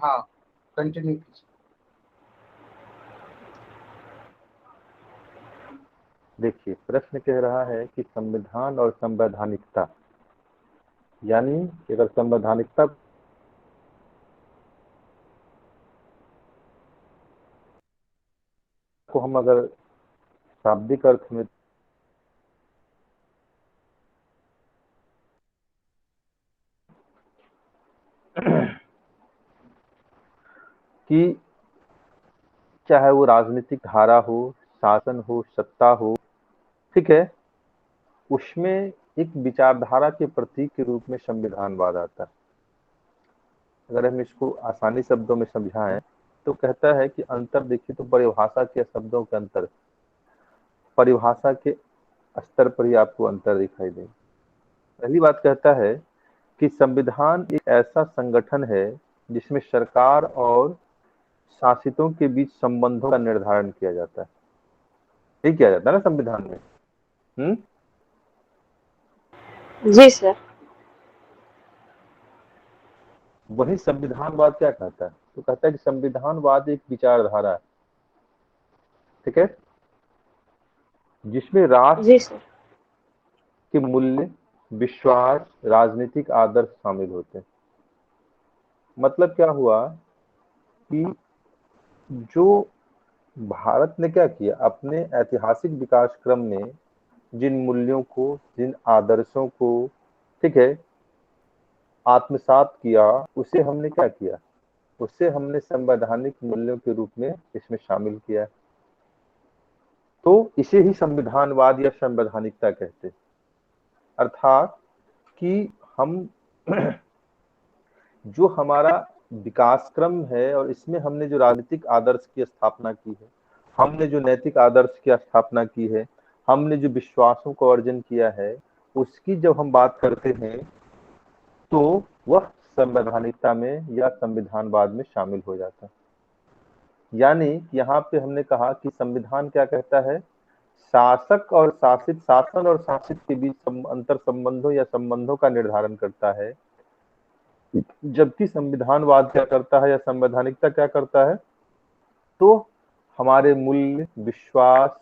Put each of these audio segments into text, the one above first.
हाँ, कंटिन्यू कीजिए। देखिए, प्रश्न कह रहा है कि संविधान और संवैधानिकता, यानी कि अगर संवैधानिकता को हम अगर शाब्दिक अर्थ में कि चाहे वो राजनीतिक धारा हो, शासन हो, सत्ता हो, ठीक है, उसमें एक विचारधारा के प्रतीक के रूप में संविधानवाद आता है। अगर हम इसको आसानी शब्दों में समझाएं तो कहता है कि अंतर देखिए तो परिभाषा के शब्दों के अंतर, परिभाषा के स्तर पर ही आपको अंतर दिखाई देगा। पहली बात कहता है कि संविधान एक ऐसा संगठन है जिसमें सरकार और शासितों के बीच संबंधों का निर्धारण किया जाता है। ये किया जाता है ना संविधान में। हम्म। जी सर। वही संविधानवाद क्या कहता है? तो कहता है कि संविधानवाद एक विचारधारा है, ठीक है, जिसमें राष्ट्र जी सर। के मूल्य, विश्वास, राजनीतिक आदर्श शामिल होते हैं। मतलब क्या हुआ कि जो भारत ने क्या किया अपने ऐतिहासिक विकास क्रम में, जिन मूल्यों को, जिन आदर्शों को, ठीक है, आत्मसात किया, उसे हमने क्या किया, उसे हमने संवैधानिक मूल्यों के रूप में इसमें शामिल किया। तो इसे ही संविधानवाद या संवैधानिकता कहते हैं। अर्थात कि हम जो हमारा विकास क्रम है और इसमें हमने जो राजनीतिक आदर्श की स्थापना की है, हमने जो नैतिक आदर्श की स्थापना की है, हमने जो विश्वासों को अर्जन किया है, उसकी जब हम बात करते हैं तो वह संवैधानिकता में या संविधानवाद में शामिल हो जाता है। यानी यहाँ पे हमने कहा कि संविधान क्या कहता है, शासक और शासित, शासन और शासित के बीच अंतर संबंधों या संबंधों का निर्धारण करता है। जबकि संविधानवाद क्या करता है या संवैधानिकता क्या करता है, तो हमारे मूल्य, विश्वास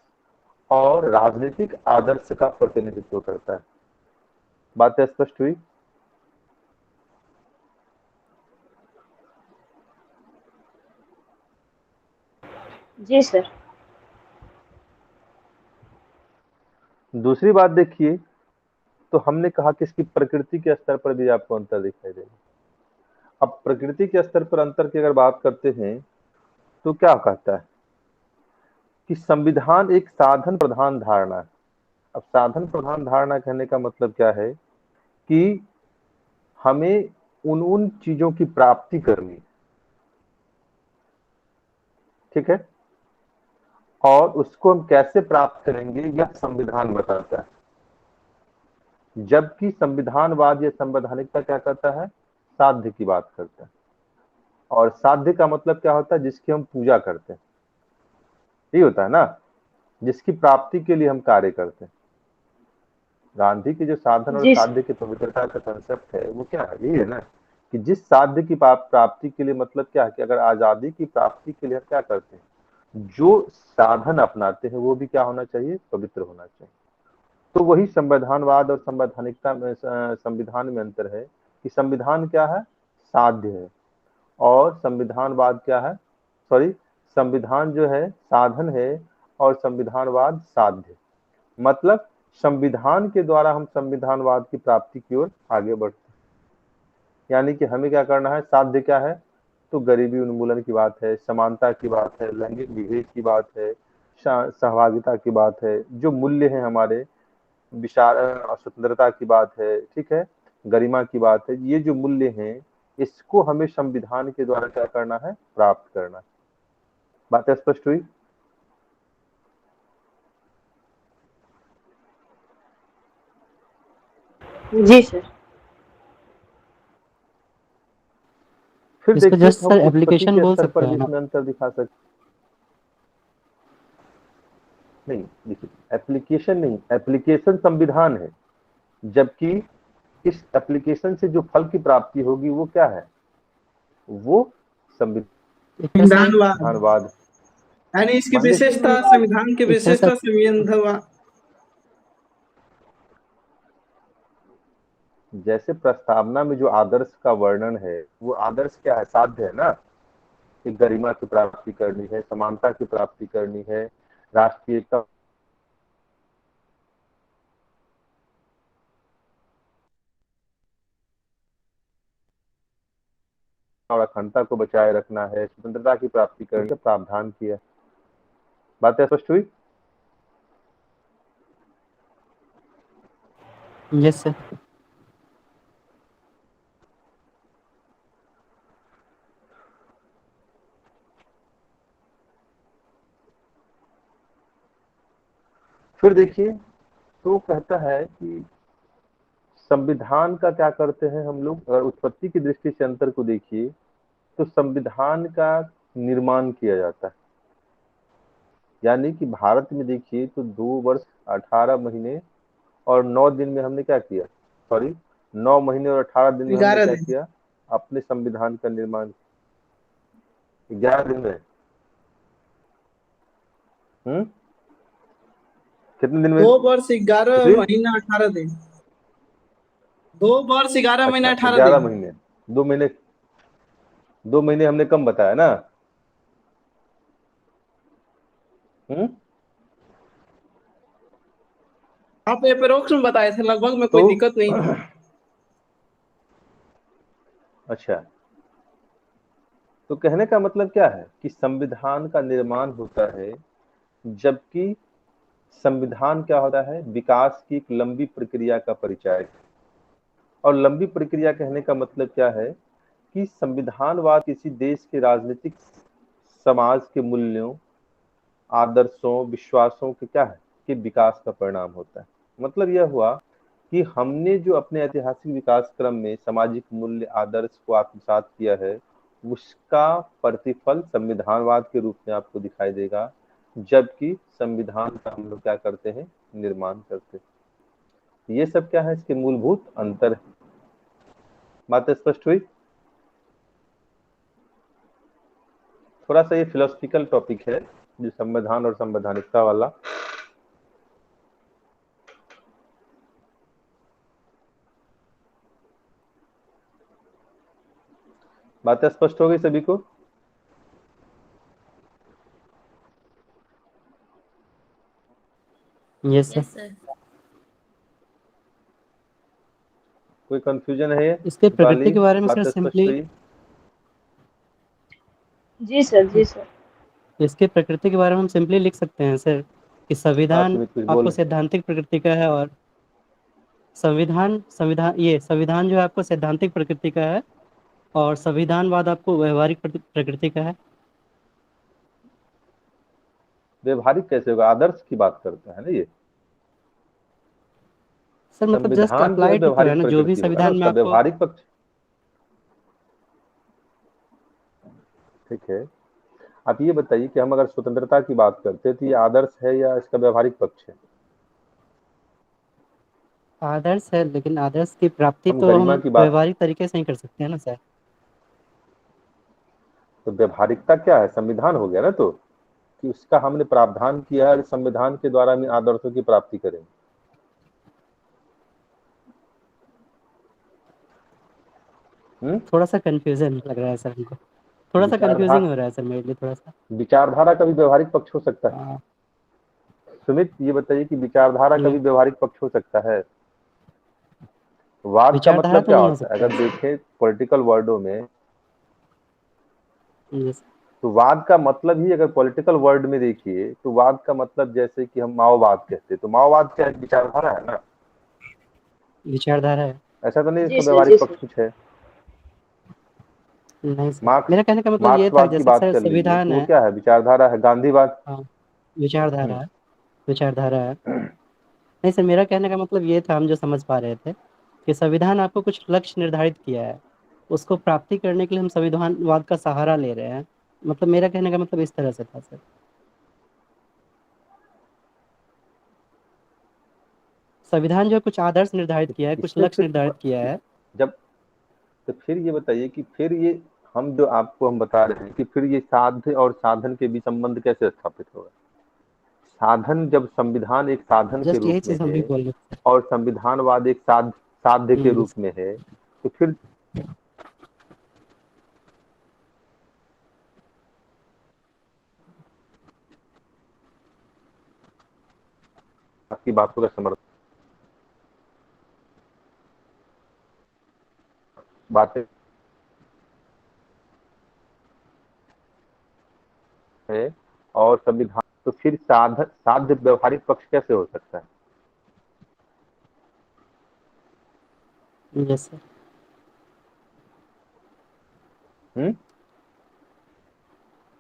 और राजनीतिक आदर्श का प्रतिनिधित्व करता है। बात स्पष्ट हुई? जी सर। दूसरी बात देखिए, तो हमने कहा कि इसकी प्रकृति के स्तर पर भी आपको अंतर दिखाई देगा। अब प्रकृति के स्तर पर अंतर की अगर बात करते हैं तो क्या कहता है कि संविधान एक साधन प्रधान धारणा है। अब साधन प्रधान धारणा कहने का मतलब क्या है कि हमें उन उन चीजों की प्राप्ति करनी, ठीक है, और उसको हम कैसे प्राप्त करेंगे यह संविधान बताता है। जबकि संविधानवाद या संवैधानिकता क्या करता है, साध्य की बात करता है। और साध्य का मतलब क्या होता है, जिसकी हम पूजा करते हैं, यही होता है ना, जिसकी प्राप्ति के लिए हम कार्य करते हैं। गांधी के जो साधन और जी सर। साध्य की पवित्रता का कंसेप्ट है वो क्या है, यही है ना, कि जिस साध्य की प्राप्ति के लिए, मतलब क्या है कि अगर आजादी की प्राप्ति के लिए हम क्या करते हैं, जो साधन अपनाते हैं वो भी क्या होना चाहिए, पवित्र होना चाहिए। तो वही संवैधानवाद और संवैधानिकता में, संविधान में अंतर है कि संविधान क्या है, साध्य है, और संविधानवाद क्या है, सॉरी, संविधान जो है साधन है और संविधानवाद साध्य। मतलब संविधान के द्वारा हम संविधानवाद की प्राप्ति की ओर आगे बढ़ते हैं। यानी कि हमें क्या करना है, साध्य क्या है, तो गरीबी उन्मूलन की बात है, समानता की बात है, लैंगिक विभेद की बात है, सहभागिता की बात है, जो मूल्य है हमारे, विचार स्वतंत्रता की बात है, ठीक है, गरिमा की बात है, ये जो मूल्य हैं इसको हमें संविधान के द्वारा क्या करना है, प्राप्त करना है। बात स्पष्ट हुई? जी सर। फिर इसको देखिए जस्ट तो हम सर उत्पत्ति एप्लीकेशन के बोल स्तर सकते पर भी हैं ना। इसमें अंतर दिखा सकते। नहीं, देखिए, एप्लीकेशन नहीं, एप्लीकेशन संविधान है, जबकि इस एप्लीकेशन से जो फल की प्राप्ति होगी वो क्या है, वो संविधानवाद, संविधानवाद यानी इसकी मान लीजिए विशेषता, संविधान की एक तरह विशेषता से संविधानवाद। जैसे प्रस्तावना में जो आदर्श का वर्णन है वो आदर्श क्या है, साध्य है ना, कि गरिमा की प्राप्ति करनी है, समानता की प्राप्ति करनी है, राष्ट्रीय एकता और अखंडता को बचाए रखना है, स्वतंत्रता की प्राप्ति करने का प्रावधान किया। बात स्पष्ट हुई? Yes sir. फिर देखिए, तो कहता है कि संविधान का क्या करते हैं हम लोग, अगर उत्पत्ति की दृष्टि से अंतर को देखिए तो संविधान का निर्माण किया जाता है। यानी कि भारत में देखिए तो 2 वर्ष 18 महीने और 9 दिन में हमने क्या किया, सॉरी 9 महीने और 18 दिन में हमने 11 क्या दिन। किया, अपने संविधान का निर्माण। 11 दिन में, कितने दिन में? 2 वर्ष 11 कितने? महीना 18 दिन। 2 वर्ष 11 महीना अच्छा 18 11 दिन। महीने, 2 महीने, 2 महीने हमने कम बताया ना। आप अप्रोक्स में बताए थे, लगभग में कोई तो दिक्कत नहीं थी। अच्छा, तो कहने का मतलब क्या है कि संविधान का निर्माण होता है, जबकि संविधान क्या होता है, विकास की एक लंबी प्रक्रिया का परिचायक। और लंबी प्रक्रिया कहने का मतलब क्या है कि संविधानवाद किसी देश के राजनीतिक समाज के मूल्यों, आदर्शों, विश्वासों के क्या है, कि विकास का परिणाम होता है। मतलब यह हुआ कि हमने जो अपने ऐतिहासिक विकास क्रम में सामाजिक मूल्य, आदर्श को आत्मसात किया है, उसका प्रतिफल संविधानवाद के रूप में आपको दिखाई देगा, जबकि संविधान का हम लोग क्या करते हैं, निर्माण करते हैं। ये सब क्या है, इसके मूलभूत अंतर है। बात स्पष्ट हुई? थोड़ा सा ये फिलोसफिकल टॉपिक है, जो संविधान और संवैधानिकता वाला। बातें स्पष्ट हो गई सभी को? Yes sir. कोई कंफ्यूजन है? इसके प्रकृति दीपाली, के बारे में सर बातें स्पष्ट सिंपली, हुई? जी सर, जी सर। इसके प्रकृति के बारे में हम सिंपली लिख सकते हैं सर कि हाँ संविधान सुमित कुछ आपको बोल। सैद्धांतिक प्रकृति का है, और संविधान जो है आपको सैद्धांतिक प्रकृति का है, और संविधानवाद आपको व्यवहारिक प्रकृति का है। व्यवहारिक कैसे होगा, आदर्श की बात करता है ना ये। सर मतलब जस्ट संविधान जो है अप्लाइड तो है व्यवहारिक ना, जो भी प्रकृति होगा ना, संविधान में उसका आपको। व्यवहारिक पक्ष। ठीक है, आप ये बताइए कि हम अगर स्वतंत्रता की बात करते हैं तो ये आदर्श है या इसका व्यवहारिक पक्ष है? आदर्श है, लेकिन आदर्श की प्राप्ति हम तो हम गरिमा की बात, व्यवहारिक तरीके से ही कर सकते हैं ना सर। तो व्यवहारिकता क्या है, संविधान हो गया ना, तो कि उसका हमने प्रावधान किया है, संविधान के द्वारा हम आदर्शों की प्राप्ति करेंगे। थोड़ा सा कंफ्यूजन लग रहा है सर हमको, थोड़ा सा कंफ्यूजिंग विचारधारा, हो रहा है सर मेरे लिए थोड़ा सा। विचारधारा का भी व्यवहारिक पक्ष हो सकता है। हाँ, सुमित ये बताइए कि विचारधारा का नहीं, भी व्यवहारिक पक्ष हो सकता है। वाद का विचारधारा मतलब तो क्या नहीं हो होता है, सकता है अगर सर। देखें पॉलिटिकल वर्डों में, यस। तो वाद का मतलब ही, अगर पॉलिटिकल वर्ड में देखिए तो वाद का मतलब, जैसे कि हम माओवाद कहते हैं, तो माओवाद क्या है, विचारधारा है ना। विचारधारा है। ऐसा तो नहीं जी इसका सर, जी व्यवहारिक पक्ष सर। कुछ है। नहीं सर, मार्क्स, मेरा कहने का मतलब ये था, मार्क्सवाद की जैसे बात सर कर लीजिए संविधान तो वो है। क्या है, विचारधारा है। गांधीवाद, हाँ, विचारधारा है, विचारधारा है। नहीं सर, मेरा कहने का मतलब ये था, हम जो समझ पा रहे थे कि संविधान आपको कुछ लक्ष्य निर्धारित किया है, उसको प्राप्ति करने के लिए हम संविधानवाद का सहारा ले रहे हैं। मतलब मेरा कहने का मतलब इस तरह से था सर। संविधान जो है कुछ आदर्श निर्धारित किया है, कुछ इसमें लक्ष्य फिर निर्धारित किया है। जब, तो फिर ये बताइए कि फिर ये हम जो आपको हम बता रहे हैं कि फिर ये साध्य और साधन के बीच संबंध कैसे स्थापित होगा। साधन, जब संविधान एक साधन के जस्ट रूप यही में चीज हम भी है बोल रहे थे। और संविधानवाद एक साध्य के रूप में है, तो फिर आपकी बातों का समर्थन बातें है और संविधान, तो फिर साध्य व्यवहारिक पक्ष कैसे हो सकता है। Yes sir.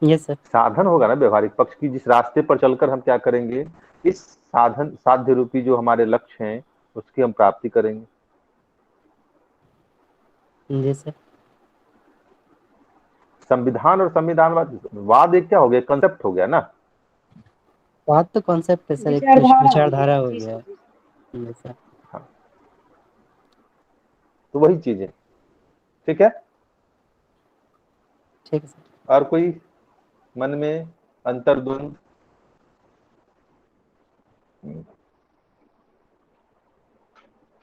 Yes sir. साधन होगा ना व्यवहारिक पक्ष की, जिस रास्ते पर चलकर हम क्या करेंगे, इस साधन साध्य रूपी जो हमारे लक्ष्य हैं उसकी हम प्राप्ति करेंगे। Yes sir. संविधान और संविधानवाद एक क्या हो गया, कंसेप्ट हो गया ना। बात तो कॉन्सेप्ट है सर, एक विचारधारा हो गया है। Yes sir. हाँ, तो वही चीजें, ठीक है। ठीक है सर। और कोई मन में अंतर्द्वंद?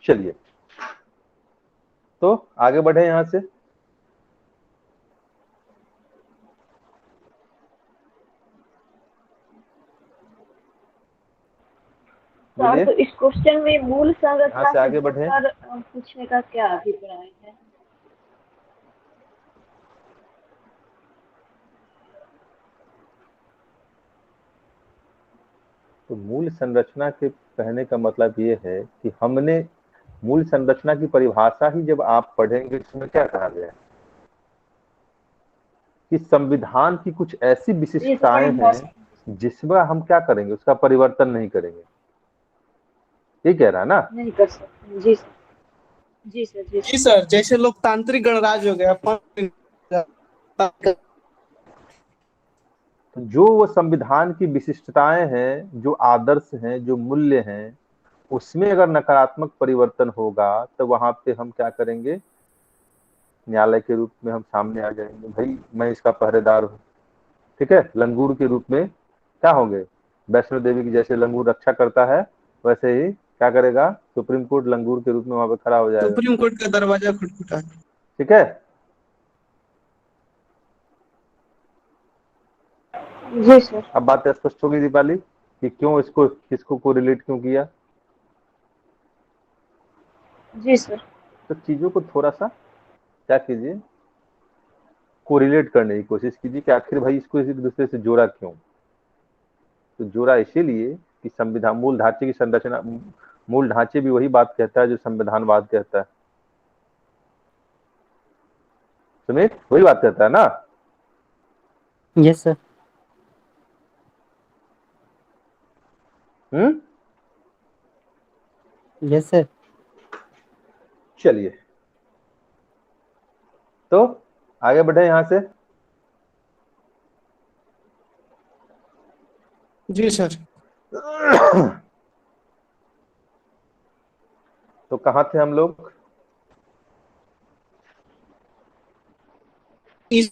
चलिए, तो आगे बढ़े यहां से। सर, तो इस क्वेश्चन में मूल संरचना यहाँ से से आगे बढ़े। जोड़कर पूछने का क्या अभिप्राय है। तो मूल संरचना के कहने का मतलब ये है कि हमने मूल संरचना की परिभाषा ही जब आप पढ़ेंगे इसमें क्या कहा गया है कि संविधान की कुछ ऐसी विशिष्टताएं हैं जिसमें हम क्या करेंगे, उसका परिवर्तन नहीं करेंगे। ये कह रहा है ना। नहीं कर सकते। जी सर। जी सर। जी सर, जैसे लोकतांत्रिक गणराज्य हो गया तो जो वो संविधान की विशिष्टताएं हैं, जो आदर्श हैं, जो मूल्य हैं, उसमें अगर नकारात्मक परिवर्तन होगा तो वहां पे हम क्या करेंगे, न्यायालय के रूप में हम सामने आ जाएंगे, भाई मैं इसका पहरेदार हूँ, ठीक है। लंगूर के रूप में क्या होंगे, वैष्णो देवी की जैसे लंगूर रक्षा करता है वैसे ही क्या करेगा, सुप्रीम कोर्ट लंगूर के रूप में वहां पे खड़ा हो जाएगा, सुप्रीम कोर्ट का दरवाजा खटखटा। ठीक है। जी सर। अब बात स्पष्ट होगी दीपाली कि क्यों इसको किसको को रिलेट क्यों किया। जी सर। तो चीजों को थोड़ा सा क्या कीजिए, कोरिलेट करने की कोशिश कीजिए कि आखिर भाई इसको एक दूसरे से जोड़ा क्यों। तो जोड़ा इसीलिए कि संविधान मूल ढांचे की संरचना, मूल ढांचे भी वही बात कहता है जो संविधानवाद कहता है। सुमित वही बात कहता है ना। Yes sir. Yes sir. चलिए, तो आगे बढ़े यहां से। जी सर। तो कहाँ थे हम लोग। इस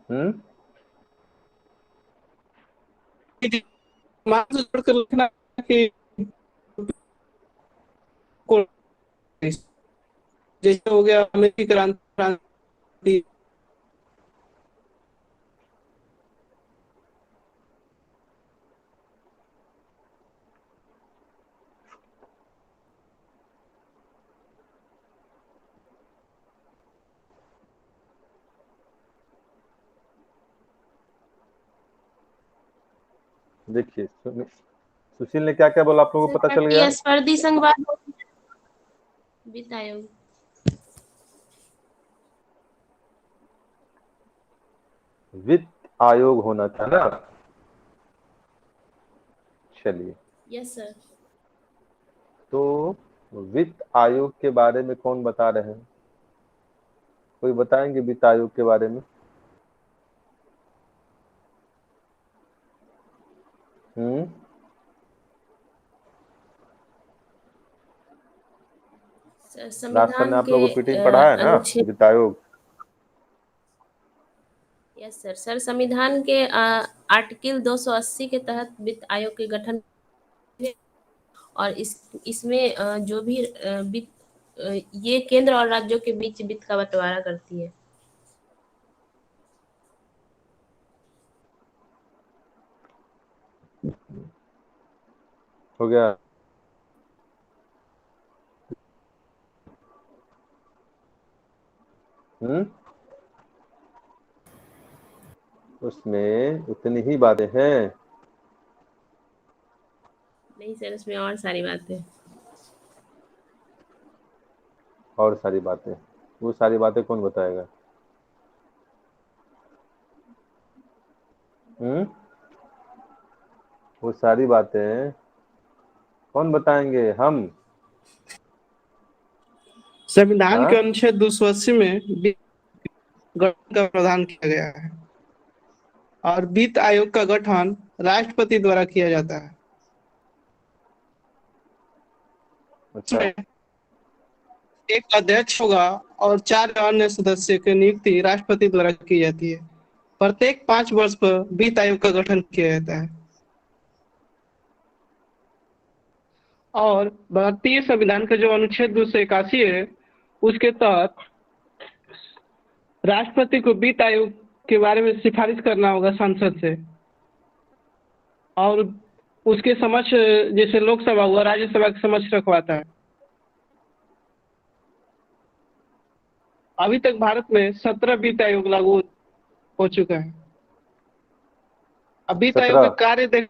हम्म दिमाग से जोड़कर लिखना कि जैसे हो गया अमेरिकी क्रांति। देखिए सुशील ने क्या क्या बोला, आप लोगों को पता चल गया। प्रतिस्पर्धी संघवाद वित्त आयोग। वित्त आयोग होना था ना। चलिए, यस सर। तो वित्त आयोग के बारे में कौन बता रहे हैं, कोई बताएंगे वित्त आयोग के बारे में। लास्ट टाइम संविधान आप के लोगों को पीटीएम पढ़ा है ना अनुच्छेद वित्त आयोग। Yes sir. सर संविधान के आर्टिकल 280 के तहत वित्त आयोग के गठन और इसमें जो भी वित्त ये केंद्र और राज्यों के बीच वित्त का बंटवारा करती है। हो गया। उसमें उतनी ही बातें हैं? नहीं सर, उसमें और सारी बातें। और सारी बातें? वो सारी बातें कौन बताएगा? वो सारी बातें कौन बताएंगे? हम? संविधान हाँ? के अनुच्छेद 280 में गठन का प्रावधान किया गया है और वित्त आयोग का गठन राष्ट्रपति द्वारा किया जाता है। अच्छा। इसमें एक अध्यक्ष होगा और 4 अन्य सदस्य की नियुक्ति राष्ट्रपति द्वारा की जाती है। प्रत्येक 5 वर्ष पर वित्त आयोग का गठन किया जाता है और भारतीय संविधान का जो अनुच्छेद 281 है उसके तहत राष्ट्रपति को वित्त आयोग के बारे में सिफारिश करना होगा संसद से और उसके समक्ष, जैसे लोकसभा हुआ, राज्यसभा के समक्ष रखवाता है। अभी तक भारत में 17 वित्त आयोग लागू हो चुका है। अब वित्त आयोग के 17? कार्य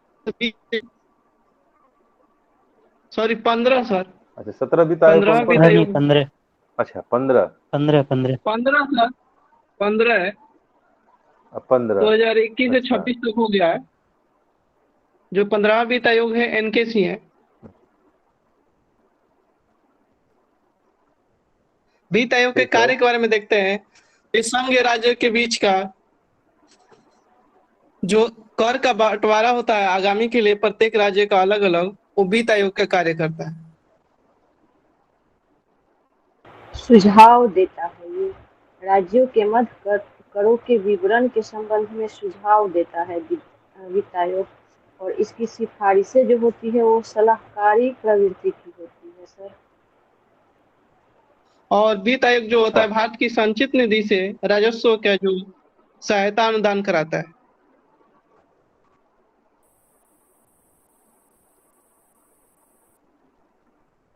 सॉरी 15 सर। अच्छा, 17 वित्त आयोग 15 कौन कौन वित्त है? नहीं, आयोग। 15 अच्छा, 15। 15 15 15 सर, 15 है। 15। 2021 से अच्छा। 26 तक हो गया है। जो 15वां वित्त आयोग है एनकेसी है। वित्त आयोग के ठीक है। कार्य के बारे में देखते हैं। इस संघ राज्य के बीच का जो कर का बंटवारा होता है आगामी के लिए प्रत्येक राज्य का अलग अलग, वो वित्त आयोग का कार्य करता है। सुझाव देता है ये राज्यों के मध्य करों के विवरण के संबंध में सुझाव देता है वित्त आयोग, और इसकी सिफारिशें जो होती है वो सलाहकारी प्रवृत्ति की होती है सर। और वित्त आयोग जो होता है अच्छा, भारत की संचित निधि से राजस्व का जो सहायता अनुदान कराता है।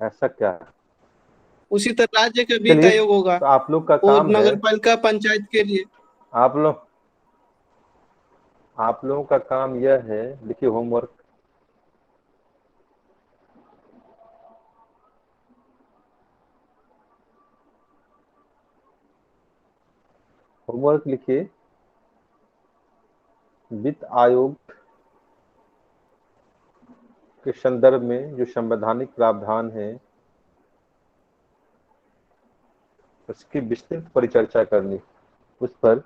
ऐसा क्या है? उसी तरह राज्य का वित्त चलिए, आयोग होगा, तो आप लोग का वो काम है, नगर पालिका पंचायत के लिए। आप लोगों का काम यह है, देखिए होमवर्क। होमवर्क लिखिए। वित्त आयोग के संदर्भ में जो संवैधानिक प्रावधान है उसकी विस्तृत परिचर्चा करनी, उस पर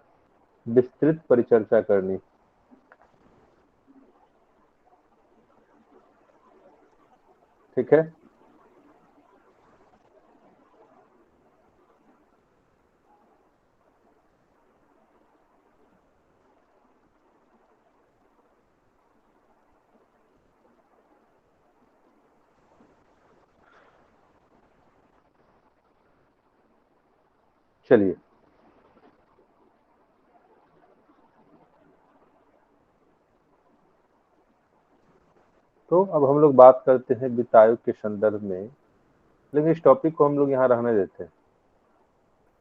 विस्तृत परिचर्चा करनी। ठीक है? चलिए, तो अब हम लोग बात करते हैं वित्त आयोग के संदर्भ में, लेकिन इस टॉपिक को हम लोग यहाँ रहने देते हैं।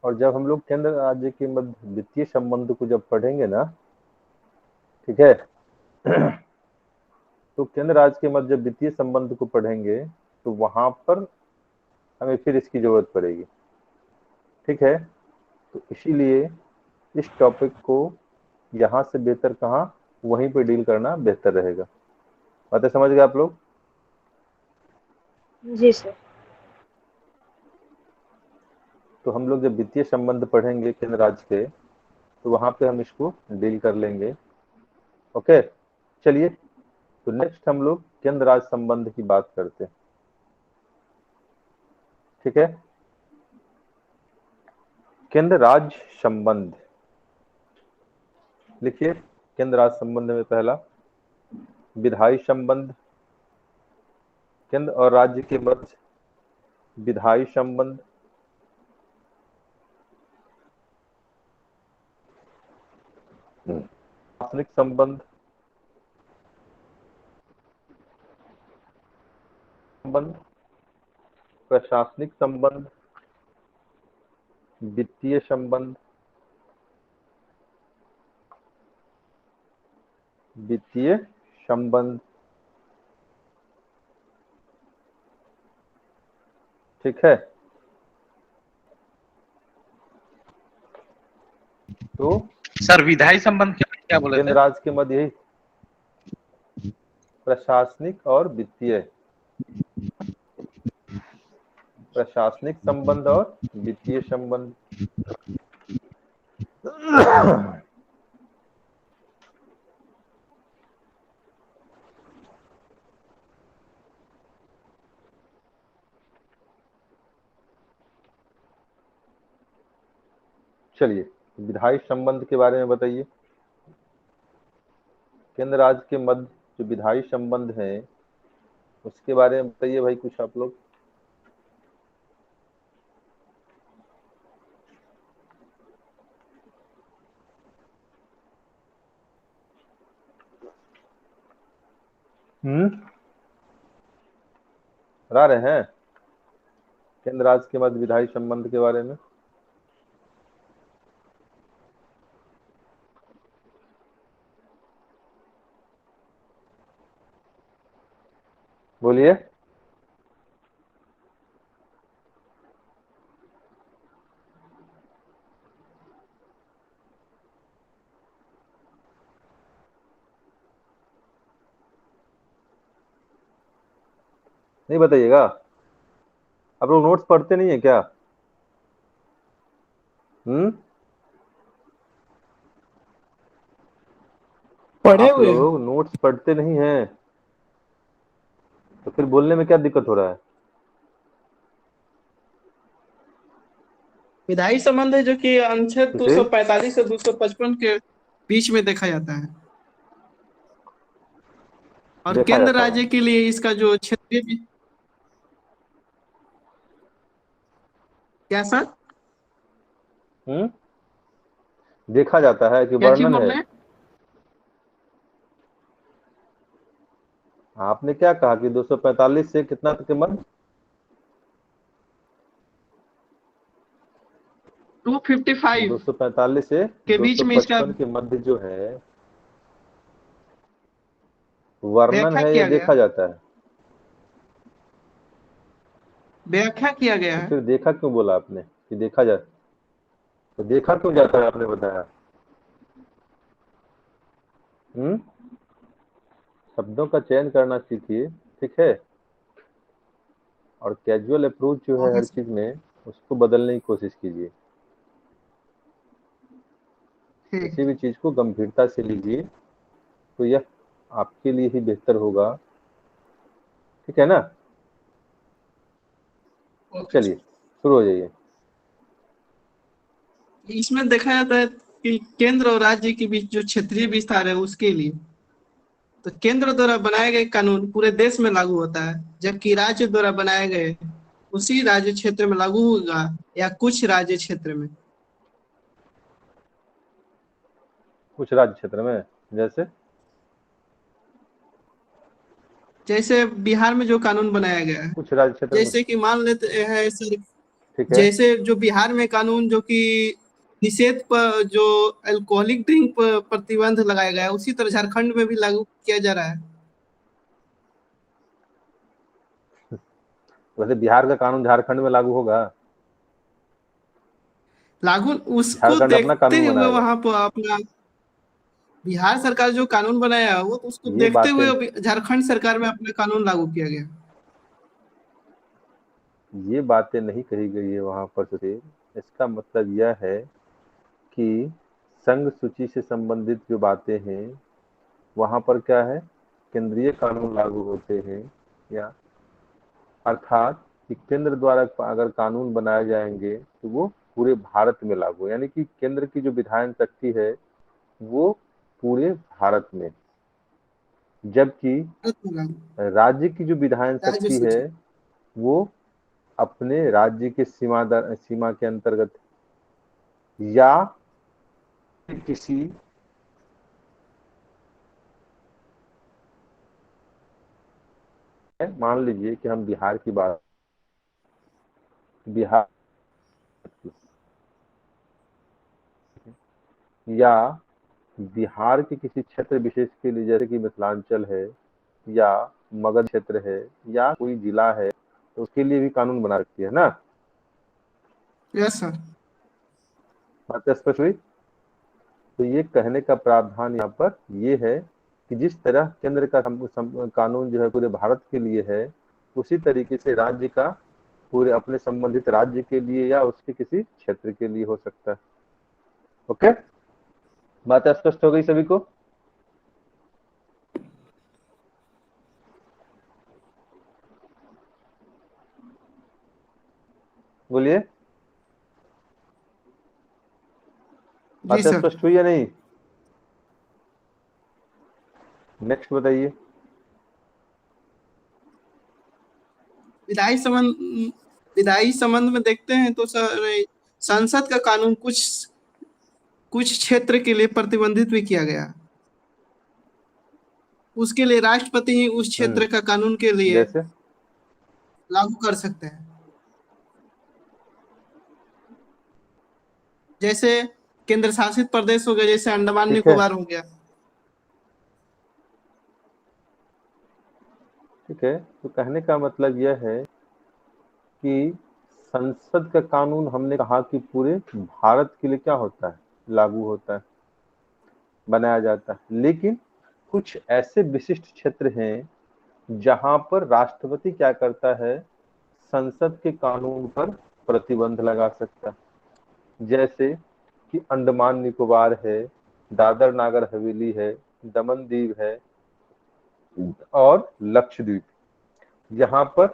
और जब हम लोग केंद्र राज्य के मध्य वित्तीय संबंध को जब पढ़ेंगे ना, ठीक है, तो केंद्र राज्य के मध्य जब वित्तीय संबंध को पढ़ेंगे तो वहां पर हमें फिर इसकी जरूरत पड़ेगी। ठीक है? तो इसीलिए इस टॉपिक को यहाँ से बेहतर कहाँ, वहीं पे डील करना बेहतर रहेगा। बातें समझ गए आप लोग? जी सर। तो हम लोग जब वित्तीय संबंध पढ़ेंगे केंद्र राज्य के, तो वहां पे हम इसको डील कर लेंगे। ओके, चलिए, तो नेक्स्ट हम लोग केंद्र राज्य संबंध की बात करते हैं। ठीक है? केंद्र राज्य संबंध लिखिए केंद्र राज्य संबंध में पहला विधायी संबंध, केंद्र और राज्य के मध्य विधायी संबंध, प्रशासनिक संबंध, प्रशासनिक संबंध, वित्तीय संबंध, वित्तीय संबंध। ठीक है, तो सर विधायी संबंध क्या बोले केंद्र थे? राज्य के मध्य यही प्रशासनिक और वित्तीय, प्रशासनिक संबंध और वित्तीय संबंध। चलिए विधायी संबंध के बारे में बताइए। केंद्र राज्य के मध्य जो विधायी संबंध है उसके बारे में बताइए भाई कुछ आप लोग। बता रहे हैं केंद्र राज्य के मध्य विधायी संबंध के बारे में। बोलिए। नहीं बताइएगा, आप लोग नोट्स पढ़ते नहीं है क्या? पढ़े आप हुए हैं। लोग नोट्स पढ़ते नहीं हैं तो फिर बोलने में क्या दिक्कत हो रहा है? विधायी संबंध है जो कि अनुच्छेद किसे? 245 से 255 के बीच में देखा जाता है, और देखा केंद्र जाता है। राज्य के लिए इसका जो क्षेत्रीय क्या सर? देखा जाता है कि क्या चीज वर्णन बोल है? रहे हैं? आपने क्या कहा कि 245 से कितना तक के मध्य? 255 245 से के बीच में इसका 255 के मध्य जो है वर्णन व्याख्या है या किया गया देखा जाता है? व्याख्या किया गया तो है। फिर देखा क्यों बोला आपने कि देखा जाता? तो देखा क्यों जाता है आपने बताया? शब्दों का चयन करना सीखिए, ठीक है? और कैजुअल अप्रोच जो है ओके हर सर। चीज में उसको बदलने की कोशिश कीजिए। ठीक किसी भी चीज को गंभीरता से लीजिए तो यह आपके लिए ही बेहतर होगा, ठीक है ना? ओके चलिए शुरू हो जाइए। इसमें देखा जाता है कि केंद्र और राज्य के बीच जो क्षेत्रीय विस्तार है उसके लिए तो केंद्र द्वारा बनाए गए कानून पूरे देश में लागू होता है, जबकि राज्य द्वारा बनाए गए उसी राज्य क्षेत्र में लागू होगा या कुछ राज्य क्षेत्र में। कुछ राज्य क्षेत्र में जैसे जैसे बिहार में जो कानून बनाया गया है, कुछ राज्य क्षेत्र में, जैसे कि मान लेते हैं सर, ठीक है? जैसे जो बिहार में कानून जो कि निषेध पर जो अल्कोहलिक ड्रिंक पर प्रतिबंध लगाया गया है उसी तरह झारखंड में भी लागू किया जा रहा है। वैसे बिहार का कानून झारखंड में लागू होगा? लागू उसको झारखंड अपना देखते कानून हुए बनाएगा। वहां पर अपना बिहार सरकार जो कानून बनाया है वो तो उसको ये देखते बातें हुए अभी झारखंड सरकार में अपना कानून लागू किया गया। ये बातें नहीं कही गई है वहां पर सुधीर। इसका मतलब यह है कि संघ सूची से संबंधित जो बातें हैं वहां पर क्या है, केंद्रीय कानून लागू होते हैं, या अर्थात कि केंद्र द्वारा अगर कानून बनाए जाएंगे तो वो पूरे भारत में लागू, यानी कि केंद्र की जो विधायन शक्ति है वो पूरे भारत में, जबकि राज्य की जो विधायन राज्य शक्ति है वो अपने राज्य के सीमा के अंतर्गत या किसी मान लीजिए कि हम बिहार की बात, बिहार या बिहार के किसी क्षेत्र विशेष के लिए, जैसे कि मिथिलांचल है या मगध क्षेत्र है या कोई जिला है, तो उसके लिए भी कानून बना रखती है ना। Yes sir. बात स्पष्ट हुई। तो ये कहने का प्रावधान यहाँ पर ये है कि जिस तरह केंद्र का कानून जो है पूरे भारत के लिए है, उसी तरीके से राज्य का पूरे अपने संबंधित राज्य के लिए या उसके किसी क्षेत्र के लिए हो सकता है। ओके, बात स्पष्ट हो गई सभी को? बोलिए, बात स्पष्ट हुई या नहीं? नेक्स्ट बताइए। विधायी संबंध में देखते हैं तो सर, संसद का कानून कुछ क्षेत्र के लिए प्रतिबंधित भी किया गया। उसके लिए राष्ट्रपति ही उस क्षेत्र का कानून के लिए जैसे लागू कर सकते हैं। जैसे केंद्र शासित प्रदेश हो गया, जैसे अंडमान निकोबार हो गया। ठीक है, तो कहने का मतलब यह है कि संसद का कानून हमने कहा कि पूरे भारत के लिए क्या होता है, लागू होता है, बनाया जाता है। लेकिन कुछ ऐसे विशिष्ट क्षेत्र हैं जहां पर राष्ट्रपति क्या करता है, संसद के कानून पर प्रतिबंध लगा सकता है। जैसे कि अंडमान निकोबार है, दादर नागर हवेली है, दमन दीव है और लक्षद्वीप। यहाँ पर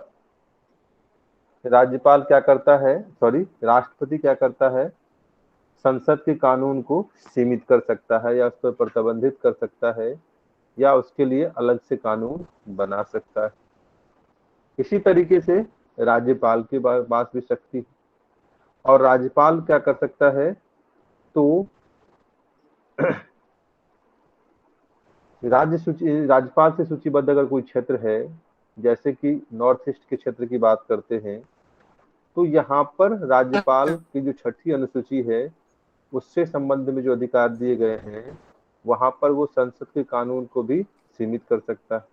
राज्यपाल क्या करता है, राष्ट्रपति क्या करता है, संसद के कानून को सीमित कर सकता है या उस पर प्रतिबंधित कर सकता है या उसके लिए अलग से कानून बना सकता है। इसी तरीके से राज्यपाल के पास भी शक्ति है और राज्यपाल क्या कर सकता है, तो राज्यपाल से सूचीबद्ध अगर कोई क्षेत्र है, जैसे कि नॉर्थ ईस्ट के क्षेत्र की बात करते हैं, तो यहाँ पर राज्यपाल की जो 6ठी अनुसूची है उससे संबंध में जो अधिकार दिए गए हैं, वहां पर वो संसद के कानून को भी सीमित कर सकता है,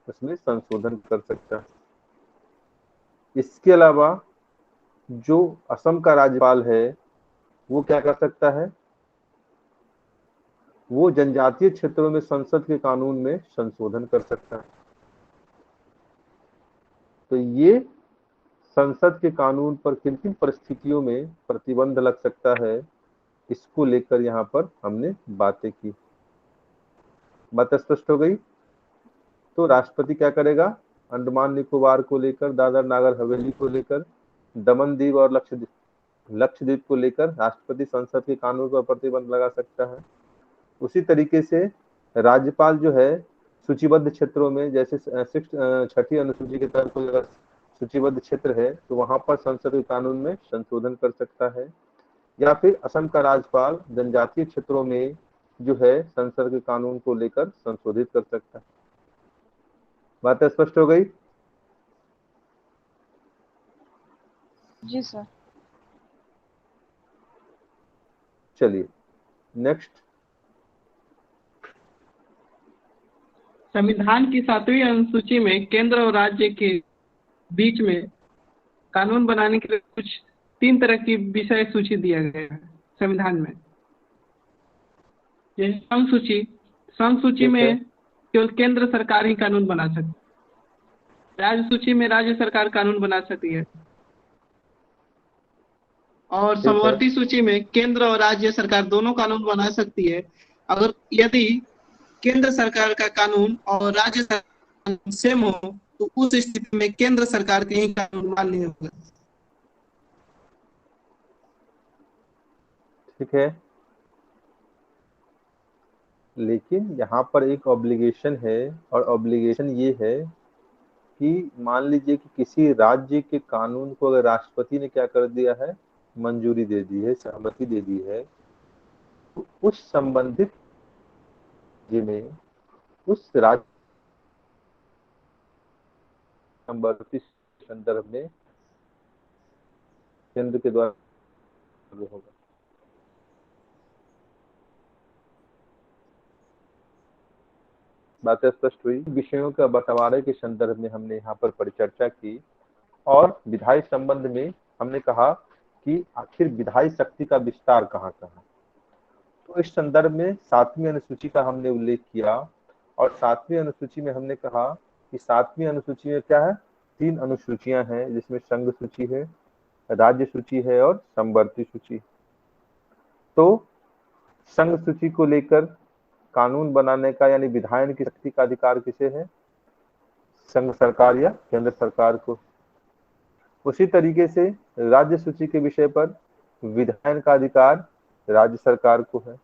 उसमें संशोधन कर सकता है। इसके अलावा जो असम का राज्यपाल है वो क्या कर सकता है, वो जनजातीय क्षेत्रों में संसद के कानून में संशोधन कर सकता है। तो ये संसद के कानून पर किन किन परिस्थितियों में प्रतिबंध लग सकता है, इसको लेकर यहाँ पर हमने बातें की। बात स्पष्ट हो गई? तो राष्ट्रपति क्या करेगा, अंडमान निकोबार को लेकर, दादर नागर हवेली को लेकर, दमन दीव और लक्षद्वीप को लेकर राष्ट्रपति संसद के कानून पर प्रतिबंध लगा सकता है। उसी तरीके से राज्यपाल जो है सूचीबद्ध क्षेत्रों में, जैसे 6ठी अनुसूची के तहत कोई अगर सूचीबद्ध क्षेत्र है तो वहां पर संसद के कानून में संशोधन कर सकता है। या फिर असम का राज्यपाल जनजातीय क्षेत्रों में जो है संसद के कानून को लेकर संशोधित कर सकता है। बात स्पष्ट हो गई? जी सर। चलिए नेक्स्ट। संविधान की 7वीं अनुसूची में केंद्र और राज्य के बीच में कानून बनाने के लिए कुछ 3 तरह की विषय सूची दिया गया है संविधान में। जैसे श्रम सूची में केवल केंद्र सरकार ही कानून बना सकती है। राज्य सूची में राज्य सरकार कानून बना सकती है और समवर्ती सूची में केंद्र और राज्य सरकार दोनों कानून बना सकती है, अगर यदि केंद्र सरकार का कानून और राज्य सरकार सेम हो तो उस स्थिति में केंद्र सरकार के ही कानून मान्य होगा। ठीक है, लेकिन यहाँ पर एक ऑब्लिगेशन है, और ऑब्लिगेशन ये है कि मान लीजिए कि किसी राज्य के कानून को अगर राष्ट्रपति ने क्या कर दिया है, मंजूरी दे दी है, सहमति दे दी है, तो उस संबंधित राज्य में उस राज्य नंबर 30 के संदर्भ में केंद्र के द्वारा लागू होगा। बातें स्पष्ट हुई। विषयों का बंटवारे के संदर्भ में हमने यहाँ पर परिचर्चा की, और विधायी संबंध में हमने कहा कि आखिर विधायी शक्ति का विस्तार कहाँ कहाँ। तो इस संदर्भ में 7वीं अनुसूची का हमने उल्लेख किया, और 7वीं अनुसूची में हमने कहा कि 7वीं अनुसूची में क्या है, 3 अनुसूचियां हैं, जिसमें संघ सूची है, राज्य सूची है और समवर्ती सूची। तो संघ सूची को लेकर कानून बनाने का यानी विधायन की शक्ति का अधिकार किसे है, संघ सरकार या केंद्र सरकार को। उसी तरीके से राज्य सूची के विषय पर विधायन का अधिकार राज्य सरकार को है,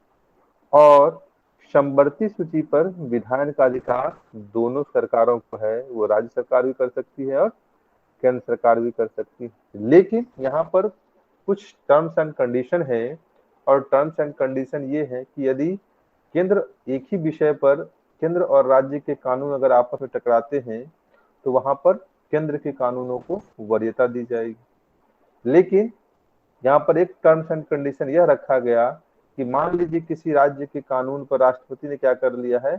और समवर्ती सूची पर विधायन का अधिकार दोनों सरकारों को है, वो राज्य सरकार भी कर सकती है और केंद्र सरकार भी कर सकती है। लेकिन यहाँ पर कुछ टर्म्स एंड कंडीशन है, और टर्म्स एंड कंडीशन ये है कि यदि केंद्र एक ही विषय पर केंद्र और राज्य के कानून अगर आपस में टकराते हैं तो वहां पर केंद्र के कानूनों को वरीयता दी जाएगी। लेकिन यहाँ पर एक टर्म्स एंड कंडीशन यह रखा गया कि मान लीजिए किसी राज्य के कानून पर राष्ट्रपति ने क्या कर लिया है,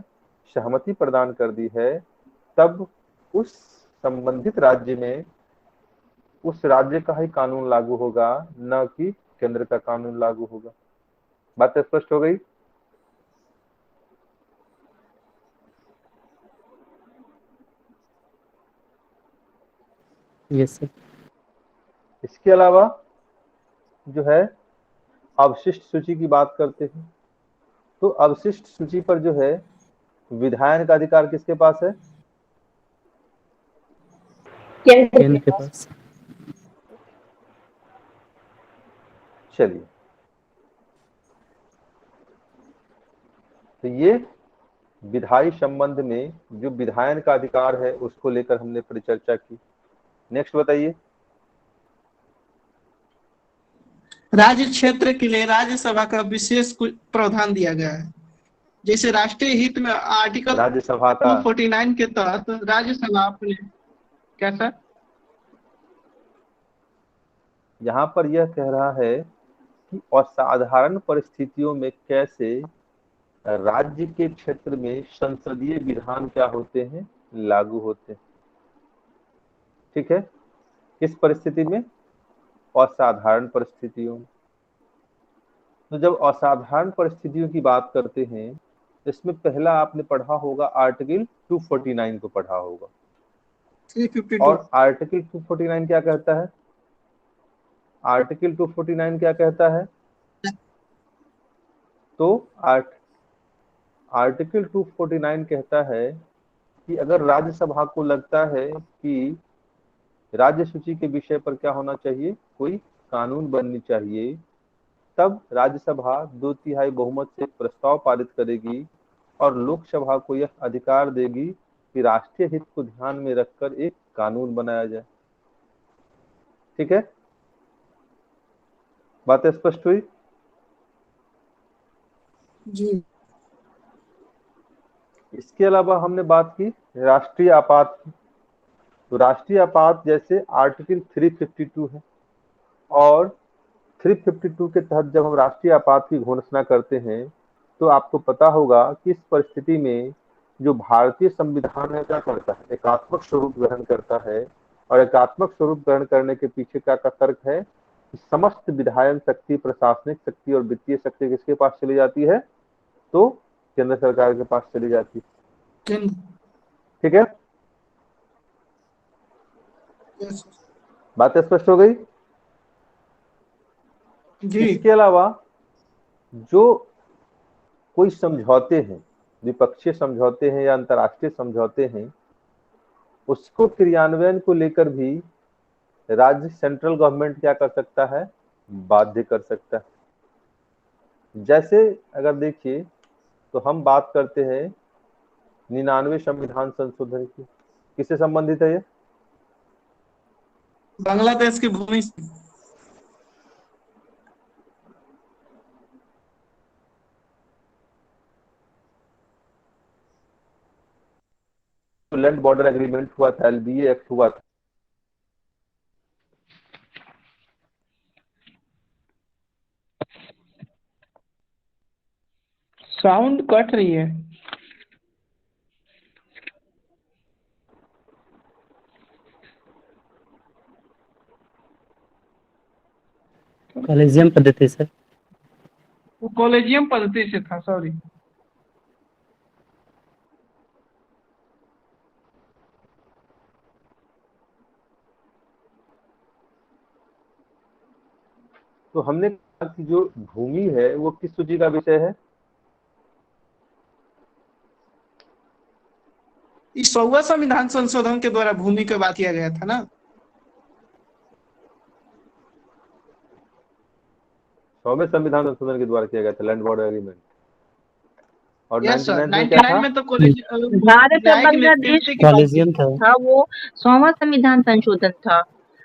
सहमति प्रदान कर दी है, तब उस संबंधित राज्य में उस राज्य का ही कानून लागू होगा, न कि केंद्र का कानून लागू होगा। बात स्पष्ट हो गई। Yes sir. इसके अलावा जो है अवशिष्ट सूची की बात करते हैं, तो अवशिष्ट सूची पर जो है विधायन का अधिकार किसके पास है, केंद्र के पास। चलिए, तो ये विधायी संबंध में जो विधायन का अधिकार है उसको लेकर हमने परिचर्चा की। नेक्स्ट बताइए। राज्य क्षेत्र के लिए राज्यसभा का विशेष प्रावधान दिया गया है। जैसे राष्ट्रीय हित में आर्टिकल राज्यसभा का 249 के तहत राज्यसभा अपने क्या सर, यहाँ पर यह कह रहा है कि असाधारण परिस्थितियों में कैसे राज्य के क्षेत्र में संसदीय विधान क्या होते हैं, लागू होते हैं। ठीक है, किस परिस्थिति में, असाधारण परिस्थितियों में। तो जब असाधारण परिस्थितियों की बात करते हैं, इसमें पहला आपने पढ़ा होगा आर्टिकल 249 को पढ़ा होगा। 352 और आर्टिकल 249 क्या कहता है, आर्टिकल 249 क्या कहता है, तो आर्टिकल 249 कहता है कि अगर राज्यसभा को लगता है कि राज्य सूची के विषय पर क्या होना चाहिए, कोई कानून बननी चाहिए, तब राज्यसभा 2/3 बहुमत से प्रस्ताव पारित करेगी और लोकसभा को यह अधिकार देगी कि राष्ट्रीय हित को ध्यान में रखकर एक कानून बनाया जाए। ठीक है, बात स्पष्ट हुई। जी। इसके अलावा हमने बात की राष्ट्रीय आपात की। तो राष्ट्रीय आपात जैसे आर्टिकल 352 है, और 352 के तहत जब हम राष्ट्रीय आपात की घोषणा करते हैं तो आपको पता होगा कि इस परिस्थिति में जो भारतीय संविधान है क्या करता है, एकात्मक स्वरूप ग्रहण करता है। और एकात्मक स्वरूप ग्रहण करने के पीछे क्या का तर्क है कि समस्त विधायन शक्ति, प्रशासनिक शक्ति और वित्तीय शक्ति किसके पास चली जाती है, तो केंद्र सरकार के पास चली जाती है। ठीक है, बात स्पष्ट हो गई। जी। इसके अलावा जो कोई समझौते हैं, द्विपक्षीय समझौते हैं या अंतर्राष्ट्रीय समझौते हैं, उसको क्रियान्वयन को लेकर भी राज्य सेंट्रल गवर्नमेंट क्या कर सकता है, बाध्य कर सकता है। जैसे अगर देखिए तो हम बात करते हैं 99 संविधान संशोधन की। किससे संबंधित है ये? बांग्लादेश की भूमि से। लैंड बॉर्डर एग्रीमेंट हुआ था, LBA एक्ट हुआ था। साउंड कट रही है। कॉलेजियम पद्धति सर। वो कॉलेजियम पद्धति से था, सॉरी। तो हमने कहा कि जो भूमि है वो किस सूची का विषय है? इस 100वां संविधान संशोधन के द्वारा भूमि की बात किया गया था ना। 100वें संविधान संशोधन के द्वारा किया गया था लैंड बॉर्डर एग्रीमेंट। और यस सर, 99 में क्या था? 99 में तो कॉलेज भारत और बांग्लादेश की बात कॉलेजियम था। था वो 100वां संविधान संशोधन था।